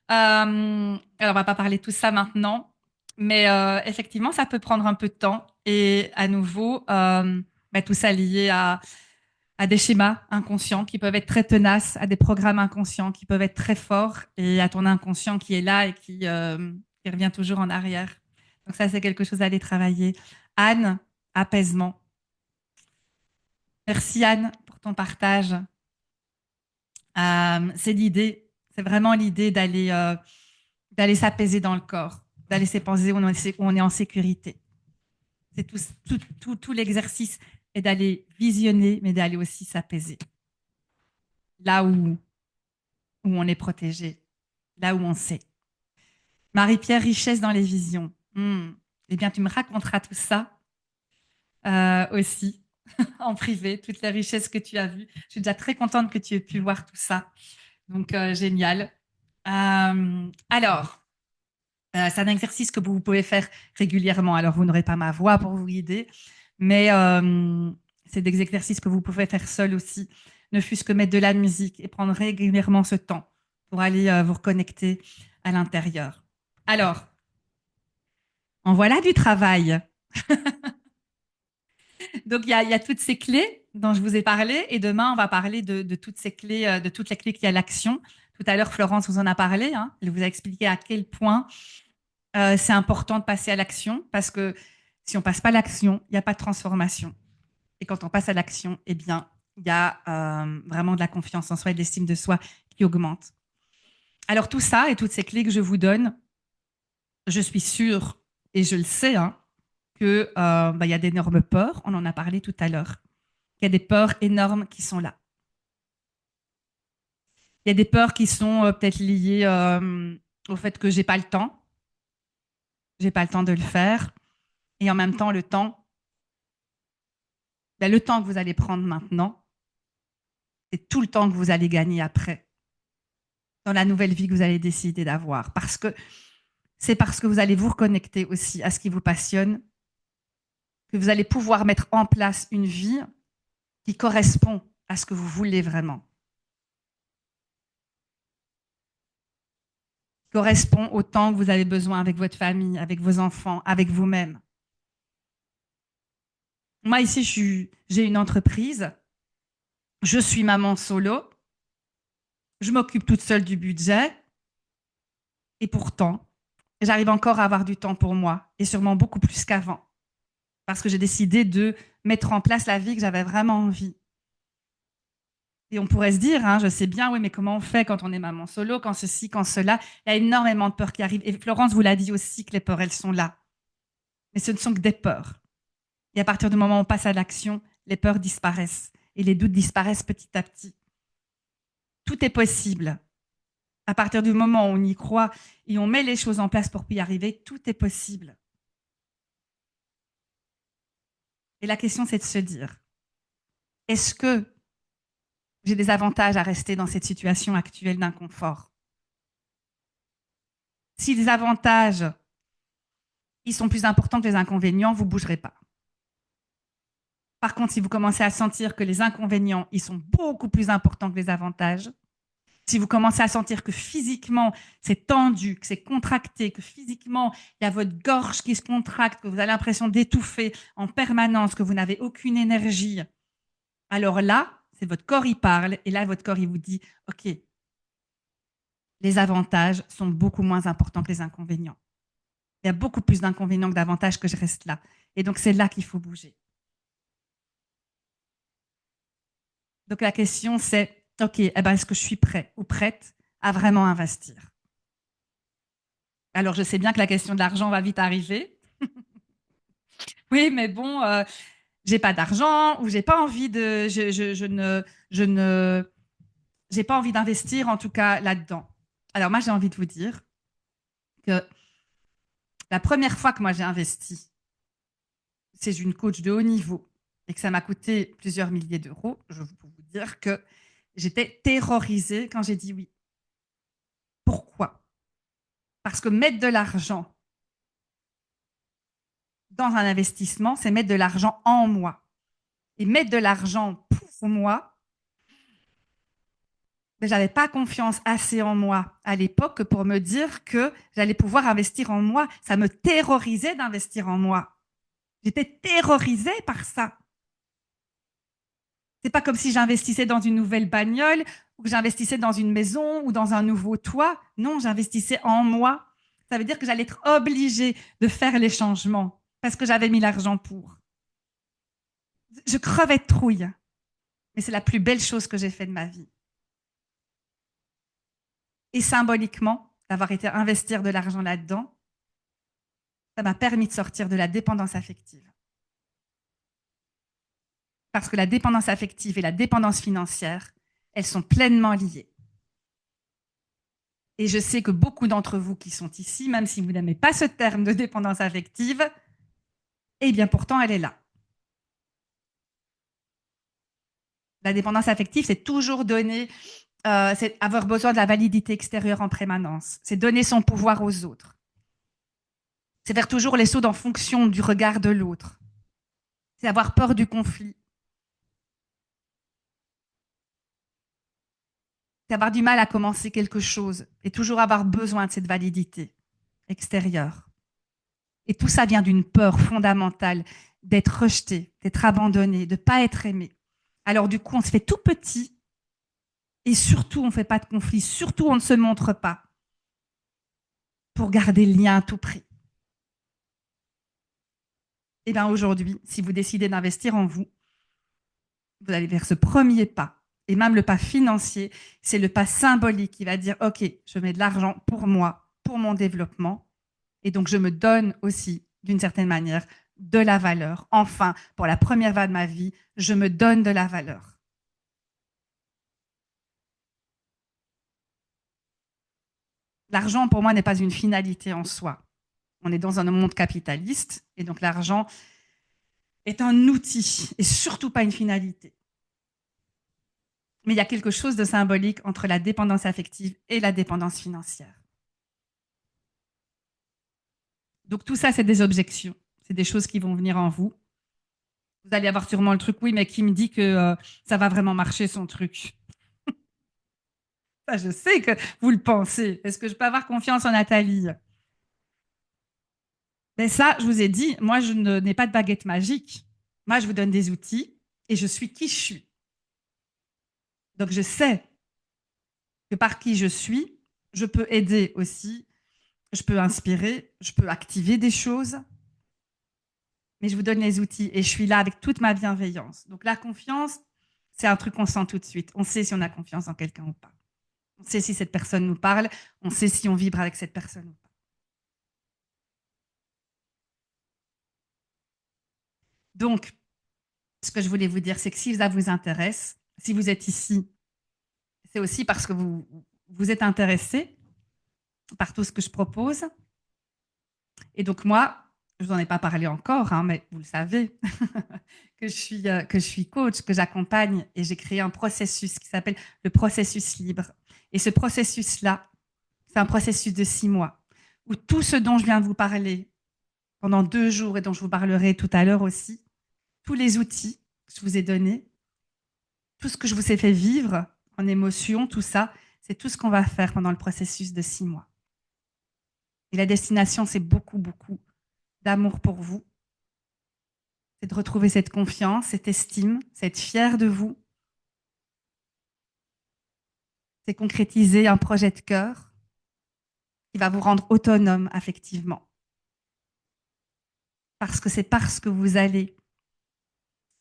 Alors, on va pas parler de tout ça maintenant, mais effectivement, ça peut prendre un peu de temps. Et à nouveau, tout ça lié à des schémas inconscients qui peuvent être très tenaces, à des programmes inconscients qui peuvent être très forts, et à ton inconscient qui est là et qui revient toujours en arrière. Donc ça, c'est quelque chose à aller travailler. Anne, apaisement. Merci Anne pour ton partage. C'est l'idée, c'est vraiment l'idée d'aller s'apaiser dans le corps, d'aller s'épanser où on est en sécurité. C'est tout l'exercice est d'aller visionner, mais d'aller aussi s'apaiser. Là où on est protégé, là où on sait. Marie-Pierre, richesse dans les visions. Eh bien, tu me raconteras tout ça aussi en privé, toutes les richesses que tu as vues. Je suis déjà très contente que tu aies pu voir tout ça. Donc, génial. Alors, c'est un exercice que vous pouvez faire régulièrement. Alors, vous n'aurez pas ma voix pour vous guider, mais c'est des exercices que vous pouvez faire seul aussi, ne fût-ce que mettre de la musique et prendre régulièrement ce temps pour aller vous reconnecter à l'intérieur. Alors, en voilà du travail. Donc, il y a toutes ces clés dont je vous ai parlé, et demain, on va parler de toutes ces clés, de toutes les clés qui y a l'action. Tout à l'heure, Florence vous en a parlé. Hein. Elle vous a expliqué à quel point c'est important de passer à l'action, parce que si on passe pas à l'action, il n'y a pas de transformation. Et quand on passe à l'action, eh bien, il y a vraiment de la confiance en soi et de l'estime de soi qui augmente. Alors tout ça et toutes ces clés que je vous donne, je suis sûre et je le sais hein, que y a d'énormes peurs. On en a parlé tout à l'heure. Il y a des peurs énormes qui sont là. Il y a des peurs qui sont peut-être liées au fait que j'ai pas le temps. J'ai pas le temps de le faire. Et en même temps, le temps que vous allez prendre maintenant, c'est tout le temps que vous allez gagner après, dans la nouvelle vie que vous allez décider d'avoir. Parce que c'est parce que vous allez vous reconnecter aussi à ce qui vous passionne, que vous allez pouvoir mettre en place une vie qui correspond à ce que vous voulez vraiment. Qui correspond au temps que vous avez besoin avec votre famille, avec vos enfants, avec vous-même. Moi, ici, j'ai une entreprise. Je suis maman solo. Je m'occupe toute seule du budget. Et pourtant, j'arrive encore à avoir du temps pour moi, et sûrement beaucoup plus qu'avant, parce que j'ai décidé de mettre en place la vie que j'avais vraiment envie. Et on pourrait se dire, hein, je sais bien, oui, mais comment on fait quand on est maman solo, quand ceci, quand cela? Il y a énormément de peurs qui arrivent. Et Florence vous l'a dit aussi que les peurs, elles sont là. Mais ce ne sont que des peurs. Et à partir du moment où on passe à l'action, les peurs disparaissent et les doutes disparaissent petit à petit. Tout est possible. À partir du moment où on y croit et on met les choses en place pour y arriver, tout est possible. Et la question, c'est de se dire, est-ce que j'ai des avantages à rester dans cette situation actuelle d'inconfort? Si les avantages, ils sont plus importants que les inconvénients, vous ne bougerez pas. Par contre, si vous commencez à sentir que les inconvénients, ils sont beaucoup plus importants que les avantages, si vous commencez à sentir que physiquement, c'est tendu, que c'est contracté, que physiquement, il y a votre gorge qui se contracte, que vous avez l'impression d'étouffer en permanence, que vous n'avez aucune énergie, alors là, c'est votre corps, il parle, et là, votre corps, il vous dit, OK, les avantages sont beaucoup moins importants que les inconvénients. Il y a beaucoup plus d'inconvénients que d'avantages que je reste là. Et donc, c'est là qu'il faut bouger. Donc, la question, c'est, OK, eh ben, est-ce que je suis prêt ou prête à vraiment investir? Alors, je sais bien que la question de l'argent va vite arriver. Oui, mais bon, j'ai pas d'argent ou j'ai pas envie de, je ne, j'ai pas envie d'investir en tout cas là-dedans. Alors moi, j'ai envie de vous dire que la première fois que moi j'ai investi, c'est une coach de haut niveau et que ça m'a coûté plusieurs milliers d'euros. Je peux vous dire que j'étais terrorisée quand j'ai dit oui. Pourquoi? Parce que mettre de l'argent dans un investissement, c'est mettre de l'argent en moi. Et mettre de l'argent pour moi, mais j'avais pas confiance assez en moi à l'époque pour me dire que j'allais pouvoir investir en moi. Ça me terrorisait d'investir en moi. J'étais terrorisée par ça. C'est pas comme si j'investissais dans une nouvelle bagnole ou que j'investissais dans une maison ou dans un nouveau toit. Non, j'investissais en moi. Ça veut dire que j'allais être obligée de faire les changements parce que j'avais mis l'argent pour. Je crevais de trouille, mais c'est la plus belle chose que j'ai fait de ma vie. Et symboliquement, d'avoir été investir de l'argent là-dedans, ça m'a permis de sortir de la dépendance affective. Parce que la dépendance affective et la dépendance financière, elles sont pleinement liées. Et je sais que beaucoup d'entre vous qui sont ici, même si vous n'aimez pas ce terme de dépendance affective, eh bien pourtant elle est là. La dépendance affective, c'est toujours donner, c'est avoir besoin de la validité extérieure en permanence. C'est donner son pouvoir aux autres. C'est faire toujours les choses en fonction du regard de l'autre. C'est avoir peur du conflit. C'est avoir du mal à commencer quelque chose et toujours avoir besoin de cette validité extérieure. Et tout ça vient d'une peur fondamentale d'être rejeté, d'être abandonné, de ne pas être aimé. Alors du coup, on se fait tout petit et surtout, on ne fait pas de conflit, surtout, on ne se montre pas pour garder le lien à tout prix. Et bien aujourd'hui, si vous décidez d'investir en vous, vous allez vers ce premier pas. Et même le pas financier, c'est le pas symbolique qui va dire, OK, je mets de l'argent pour moi, pour mon développement. Et donc, je me donne aussi, d'une certaine manière, de la valeur. Enfin, pour la première fois de ma vie, je me donne de la valeur. L'argent, pour moi, n'est pas une finalité en soi. On est dans un monde capitaliste, et donc l'argent est un outil, et surtout pas une finalité. Mais il y a quelque chose de symbolique entre la dépendance affective et la dépendance financière. Donc tout ça, c'est des objections. C'est des choses qui vont venir en vous. Vous allez avoir sûrement le truc, oui, mais qui me dit que ça va vraiment marcher son truc? Ça, je sais que vous le pensez. Est-ce que je peux avoir confiance en Nathalie? Ben ça, je vous ai dit, moi, je n'ai pas de baguette magique. Moi, je vous donne des outils et je suis qui je suis. Donc, je sais que par qui je suis, je peux aider aussi, je peux inspirer, je peux activer des choses, mais je vous donne les outils et je suis là avec toute ma bienveillance. Donc, la confiance, C'est un truc qu'on sent tout de suite. On sait si on a confiance en quelqu'un ou pas. On sait si cette personne nous parle. On sait si on vibre avec cette personne ou pas. Donc, ce que je voulais vous dire, c'est que si ça vous intéresse, si vous êtes ici, c'est aussi parce que vous êtes intéressé par tout ce que je propose. Et donc moi, je vous en ai pas parlé encore, hein, mais vous le savez, que je suis coach, que j'accompagne et j'ai créé un processus qui s'appelle le processus libre. Et ce processus-là, c'est un processus de 6 mois où tout ce dont je viens de vous parler pendant 2 jours et dont je vous parlerai tout à l'heure aussi, tous les outils que je vous ai donnés, tout ce que je vous ai fait vivre en émotion, tout ça, c'est tout ce qu'on va faire pendant le processus de 6 mois. Et la destination, c'est beaucoup, beaucoup d'amour pour vous. C'est de retrouver cette confiance, cette estime, c'est être fier de vous. C'est concrétiser un projet de cœur qui va vous rendre autonome affectivement. Parce que c'est parce que vous allez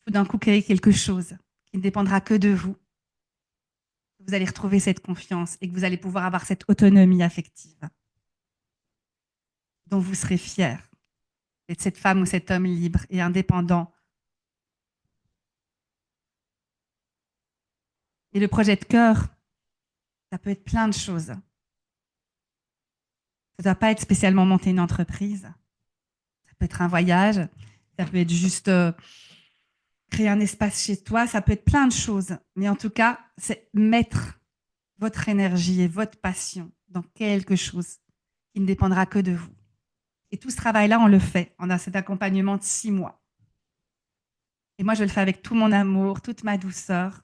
tout d'un coup créer quelque chose qui ne dépendra que de vous, que vous allez retrouver cette confiance et que vous allez pouvoir avoir cette autonomie affective dont vous serez fier d'être cette femme ou cet homme libre et indépendant. Et le projet de cœur, ça peut être plein de choses. Ça ne doit pas être spécialement monter une entreprise. Ça peut être un voyage. Ça peut être juste créer un espace chez toi. Ça peut être plein de choses. Mais en tout cas, c'est mettre votre énergie et votre passion dans quelque chose qui ne dépendra que de vous. Et tout ce travail-là, on le fait. On a cet accompagnement de 6 mois. Et moi, je le fais avec tout mon amour, toute ma douceur.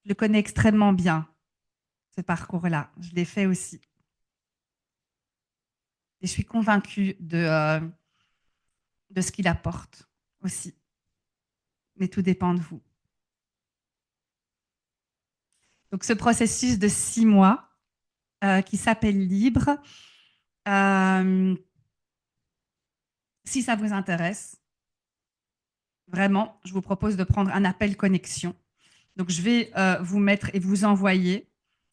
Je le connais extrêmement bien, ce parcours-là. Je l'ai fait aussi. Et je suis convaincue de ce qu'il apporte aussi. Mais tout dépend de vous. Donc, ce processus de 6 mois qui s'appelle Libre, si ça vous intéresse, vraiment, je vous propose de prendre un appel connexion. Donc, je vais vous mettre et vous envoyer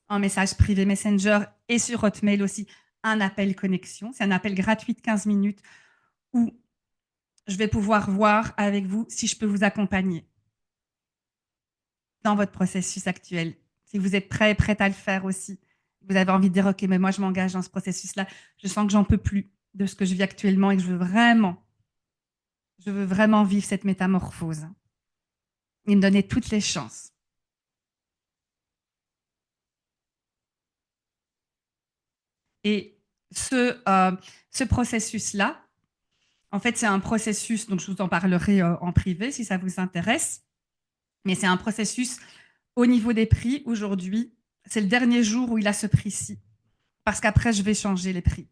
en message privé Messenger et sur Hotmail aussi un appel connexion. C'est un appel gratuit de 15 minutes où je vais pouvoir voir avec vous si je peux vous accompagner dans votre processus actuel. Si vous êtes prête à le faire aussi. Vous avez envie de dire, OK, mais moi, je m'engage dans ce processus-là. Je sens que j'en peux plus de ce que je vis actuellement et que je veux vraiment vivre cette métamorphose et me donner toutes les chances. Et ce processus-là, en fait, c'est un processus, donc je vous en parlerai en privé si ça vous intéresse, mais c'est un processus au niveau des prix. Aujourd'hui, c'est le dernier jour où il a ce prix-ci, parce qu'après, je vais changer les prix.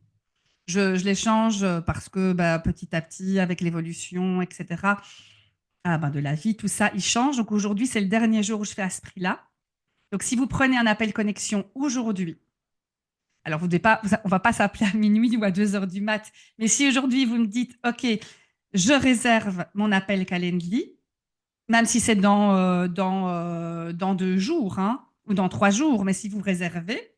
Je les change parce que petit à petit, avec l'évolution, etc., de la vie, tout ça, il change. Donc aujourd'hui, c'est le dernier jour où je fais à ce prix-là. Donc si vous prenez un appel connexion aujourd'hui, alors on ne va pas s'appeler à minuit ou à 2 heures du mat, mais si aujourd'hui vous me dites, OK, je réserve mon appel Calendly, même si c'est dans 2 jours ou dans 3 jours, mais si vous réservez,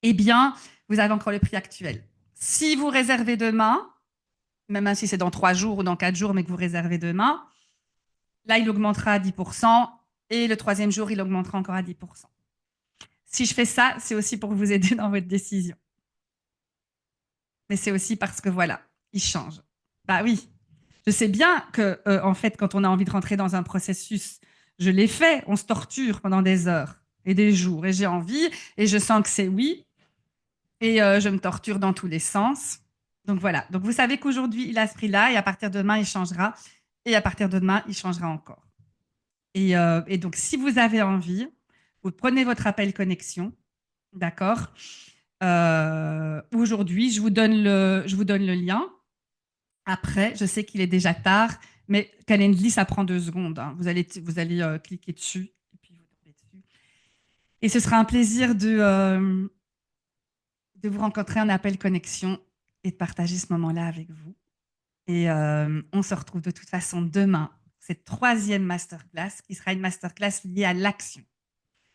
eh bien, vous avez encore le prix actuel. Si vous réservez demain, même si c'est dans 3 jours ou dans 4 jours, mais que vous réservez demain, là, il augmentera à 10% et le 3e jour, il augmentera encore à 10%. Si je fais ça, c'est aussi pour vous aider dans votre décision. Mais c'est aussi parce que voilà, il change. Bah oui, je sais bien que en fait, quand on a envie de rentrer dans un processus, je l'ai fait, on se torture pendant des heures et des jours et j'ai envie et je sens que c'est oui et je me torture dans tous les sens. Donc voilà. Donc vous savez qu'aujourd'hui, il a ce prix-là et à partir de demain, il changera et à partir de demain, il changera encore. Et donc, si vous avez envie, vous prenez votre appel connexion, d'accord. Aujourd'hui, je vous donne le lien. Après, je sais qu'il est déjà tard, mais Calendly, ça prend 2 secondes. Vous allez cliquer dessus et puis vous tombez dessus. Et ce sera un plaisir de vous rencontrer en appel connexion et de partager ce moment-là avec vous. Et on se retrouve de toute façon demain cette troisième masterclass qui sera une masterclass liée à l'action.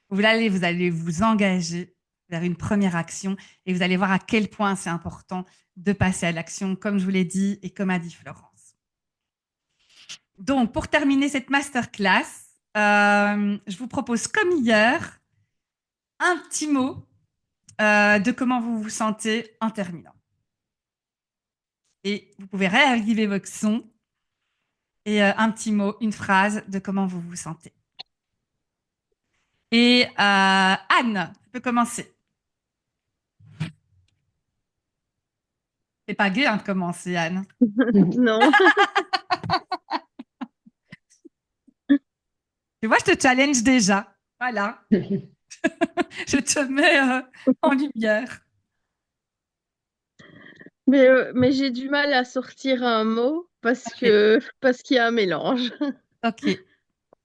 Vous allez vous engager vers une première action et vous allez voir à quel point c'est important de passer à l'action, comme je vous l'ai dit et comme a dit Florence. Donc, pour terminer cette masterclass, je vous propose, comme hier, un petit mot de comment vous vous sentez en terminant. Et vous pouvez réactiver votre son et un petit mot, une phrase de comment vous vous sentez. Et Anne, tu peux commencer. C'est pas gai de commencer, Anne. Non. Tu vois, je te challenge déjà. Voilà. Je te mets en lumière. Mais j'ai du mal à sortir un mot parce qu'il y a un mélange. Ok.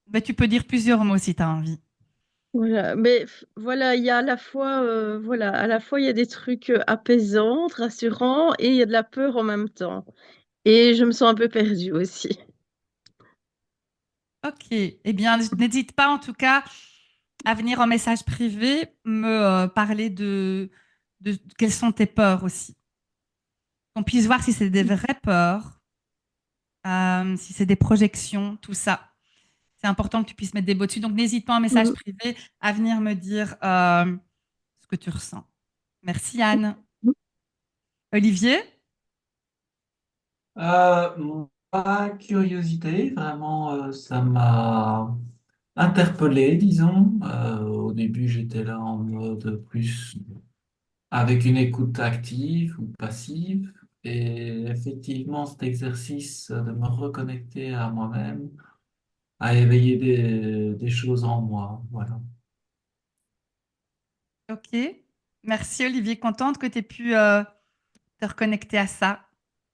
Mais tu peux dire plusieurs mots si tu as envie. Voilà. Mais voilà, il y a à la fois, il y a des trucs apaisants, rassurants, et il y a de la peur en même temps. Et je me sens un peu perdue aussi. Ok. Eh bien, n'hésite pas en tout cas à venir en message privé me parler de quelles sont tes peurs aussi. Qu'on puisse voir si c'est des vraies peurs, si c'est des projections, tout ça. C'est important que tu puisses mettre des mots dessus. Donc, n'hésite pas en message privé à venir me dire ce que tu ressens. Merci, Anne. Olivier? Ma curiosité, vraiment, ça m'a interpellé, disons. Au début, j'étais là en mode plus avec une écoute active ou passive. Et effectivement, cet exercice de me reconnecter à moi-même a éveillé des choses en moi. Voilà. Ok. Merci, Olivier. Contente que tu aies pu te reconnecter à ça.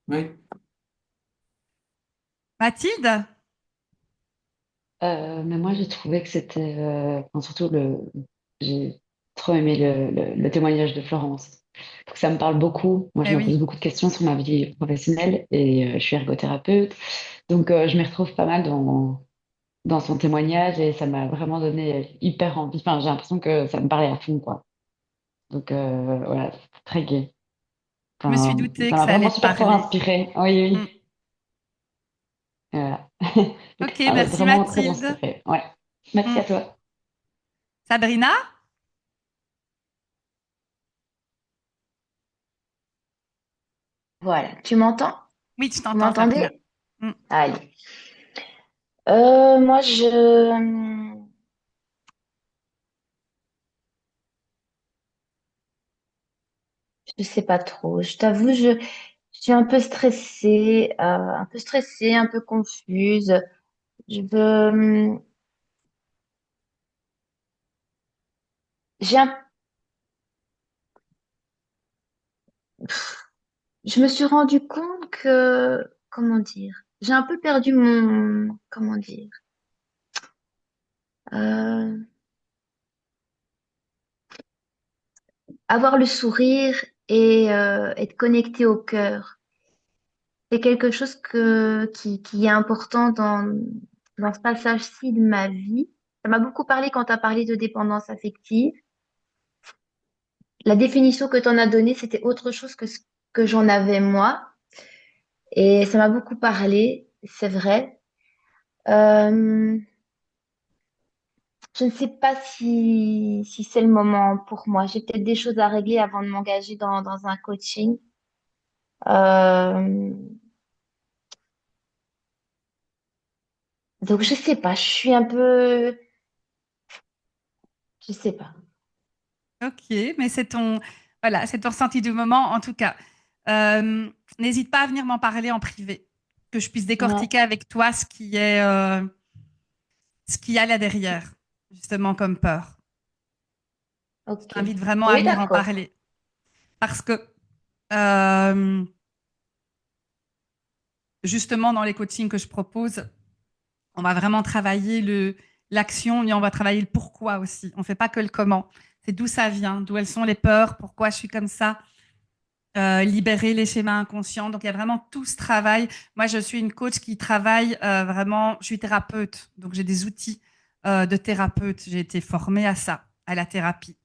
Oui. Mathilde? Mais moi, j'ai trouvé que c'était, enfin, surtout j'ai trop aimé le témoignage de Florence. Donc, ça me parle beaucoup. Moi, je Eh me pose oui. beaucoup de questions sur ma vie professionnelle et je suis ergothérapeute. Donc, je m'y retrouve pas mal dans son témoignage et ça m'a vraiment donné hyper envie. Enfin, j'ai l'impression que ça me parlait à fond, quoi. Donc, voilà, c'est très gai. Je me suis Enfin, doutée ça que m'a ça allait vraiment te super fort parler. inspiré. Oui, Mm. oui. Voilà. Donc, Ok, merci vraiment très Mathilde. inspiré. Ouais. Merci Mm. à toi. Sabrina? Voilà. Tu m'entends? Oui, tu Vous t'entends, Sabrina. m'entendez? Mm. Allez. Moi, je sais pas trop. Je t'avoue, je suis un peu stressée, un peu confuse. Je veux, j'ai un- je me suis rendu compte que, comment dire, j'ai un peu perdu comment dire, euh, avoir le sourire et être connecté au cœur. C'est quelque chose qui est important dans ce passage-ci de ma vie. Ça m'a beaucoup parlé quand tu as parlé de dépendance affective. La définition que tu en as donnée, c'était autre chose que ce que j'en avais moi. Et ça m'a beaucoup parlé, c'est vrai. Euh, je ne sais pas si c'est le moment pour moi. J'ai peut-être des choses à régler avant de m'engager dans un coaching. Euh, donc, je sais pas. Je suis un peu... Je sais pas. Ok, mais voilà, c'est ton ressenti du moment. En tout cas, euh, n'hésite pas à venir m'en parler en privé, que je puisse Ouais, décortiquer avec toi ce qu'il y a là derrière, justement comme peur. Je ok. t'invite vraiment à Oui, venir en d'accord. parler parce que euh, justement dans les coachings que je propose, on va vraiment travailler l'action, mais on va travailler le pourquoi aussi. On ne fait pas que le comment. C'est d'où ça vient, d'où elles sont les peurs, pourquoi je suis comme ça. libérer les schémas inconscients. Donc, il y a vraiment tout ce travail. Moi, je suis une coach qui travaille vraiment, je suis thérapeute, donc j'ai des outils de thérapeute. J'ai été formée à ça, à la thérapie.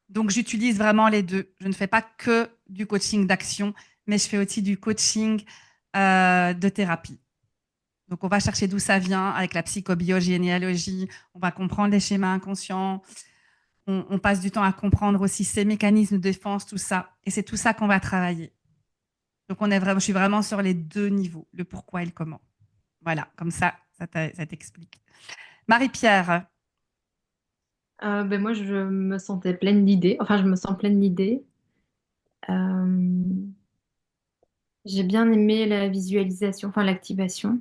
Donc, j'utilise vraiment les deux. Je ne fais pas que du coaching d'action, mais je fais aussi du coaching de thérapie. Donc, on va chercher d'où ça vient avec la psychobiogénéalogie. On va comprendre les schémas inconscients. On passe du temps à comprendre aussi ces mécanismes de défense, tout ça. Et c'est tout ça qu'on va travailler. Donc, je suis vraiment sur les deux niveaux, le pourquoi et le comment. Voilà, comme ça t'explique. Marie-Pierre, Ben moi, je me sentais pleine d'idées. Enfin, je me sens pleine d'idées. Euh, j'ai bien aimé la visualisation, enfin l'activation.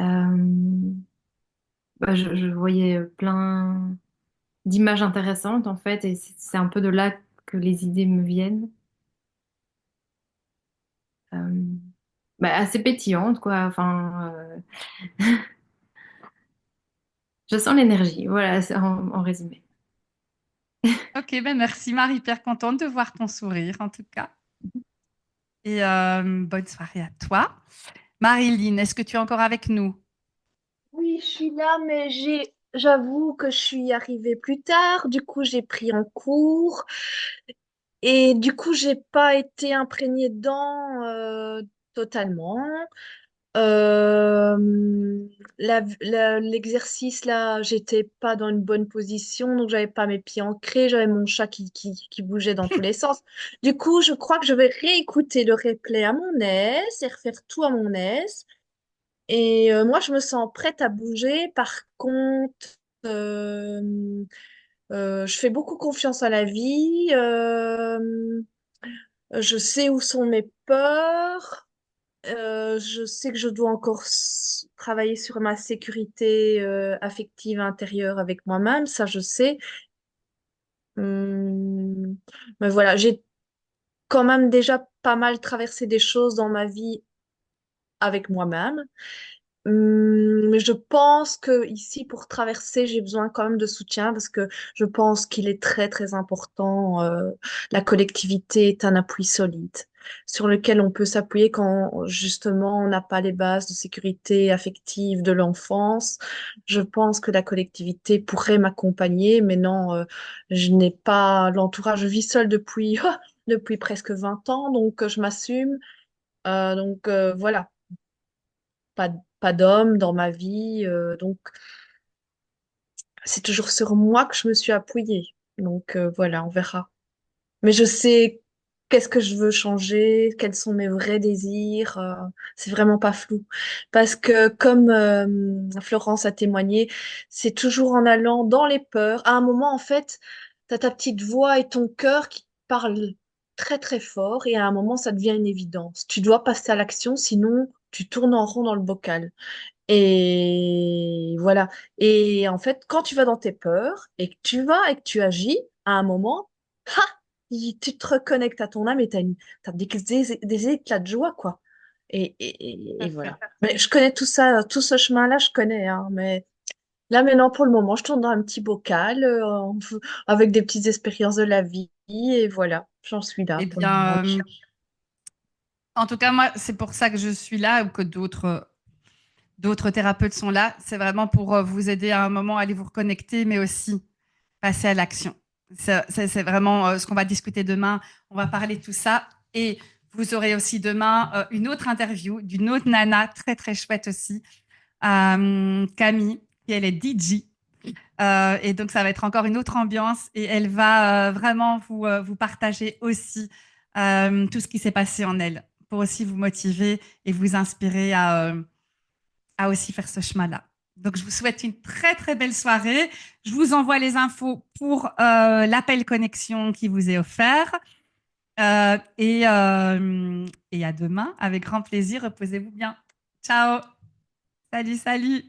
Euh, je voyais plein d'images intéressantes en fait, et c'est un peu de là que les idées me viennent. Euh, assez pétillantes, quoi. Enfin, je sens l'énergie. Voilà, c'est en résumé. ok, ben merci Marie-Pierre, contente de voir ton sourire en tout cas. Et bonne soirée à toi. Marilyn, est-ce que tu es encore avec nous? Oui, je suis là, mais j'avoue que je suis arrivée plus tard. Du coup, j'ai pris en cours et du coup, j'ai pas été imprégnée dedans totalement. Euh, l'exercice là, j'étais pas dans une bonne position, donc j'avais pas mes pieds ancrés, j'avais mon chat qui bougeait dans tous les sens. Du coup, je crois que je vais réécouter le replay à mon aise et refaire tout à mon aise. Et moi, je me sens prête à bouger. Par contre, euh, je fais beaucoup confiance à la vie. Je sais où sont mes peurs. Je sais que je dois encore travailler sur ma sécurité affective intérieure avec moi-même. Ça, je sais. Hum, mais voilà, j'ai quand même déjà pas mal traversé des choses dans ma vie avec moi-même. Mais je pense que ici, pour traverser, j'ai besoin quand même de soutien parce que je pense qu'il est très, très important. La collectivité est un appui solide sur lequel on peut s'appuyer quand justement on n'a pas les bases de sécurité affective de l'enfance. Je pense que la collectivité pourrait m'accompagner, mais non, je n'ai pas l'entourage. Je vis seule depuis, depuis presque 20 ans, donc je m'assume. Voilà, pas d'homme dans ma vie. Donc, c'est toujours sur moi que je me suis appuyée. Donc, voilà, on verra. Mais je sais qu'est-ce que je veux changer, quels sont mes vrais désirs. C'est vraiment pas flou. Parce que, comme Florence a témoigné, c'est toujours en allant dans les peurs. À un moment, en fait, tu as ta petite voix et ton cœur qui parlent très, très fort. Et à un moment, ça devient une évidence. Tu dois passer à l'action, sinon, tu tournes en rond dans le bocal. Et voilà. Et en fait, quand tu vas dans tes peurs et que tu vas et que tu agis, à un moment, ha, tu te reconnectes à ton âme et t'as des éclats de joie, quoi. Et voilà. Mais je connais tout ça, tout ce chemin-là, je connais, hein, mais là, maintenant, pour le moment, je tourne dans un petit bocal avec des petites expériences de la vie. Et voilà, j'en suis là Eh pour le moment. bien, en tout cas, moi, c'est pour ça que je suis là ou que d'autres thérapeutes sont là. C'est vraiment pour vous aider à un moment à aller vous reconnecter, mais aussi passer à l'action. C'est vraiment ce qu'on va discuter demain. On va parler de tout ça. Et vous aurez aussi demain une autre interview d'une autre nana très, très chouette aussi, Camille, qui elle est DJ. Et donc, ça va être encore une autre ambiance. Et elle va vraiment vous partager aussi tout ce qui s'est passé en elle pour aussi vous motiver et vous inspirer à aussi faire ce chemin-là. Donc, je vous souhaite une très, très belle soirée. Je vous envoie les infos pour l'appel connexion qui vous est offert. Et à demain, avec grand plaisir. Reposez-vous bien. Ciao. Salut, salut.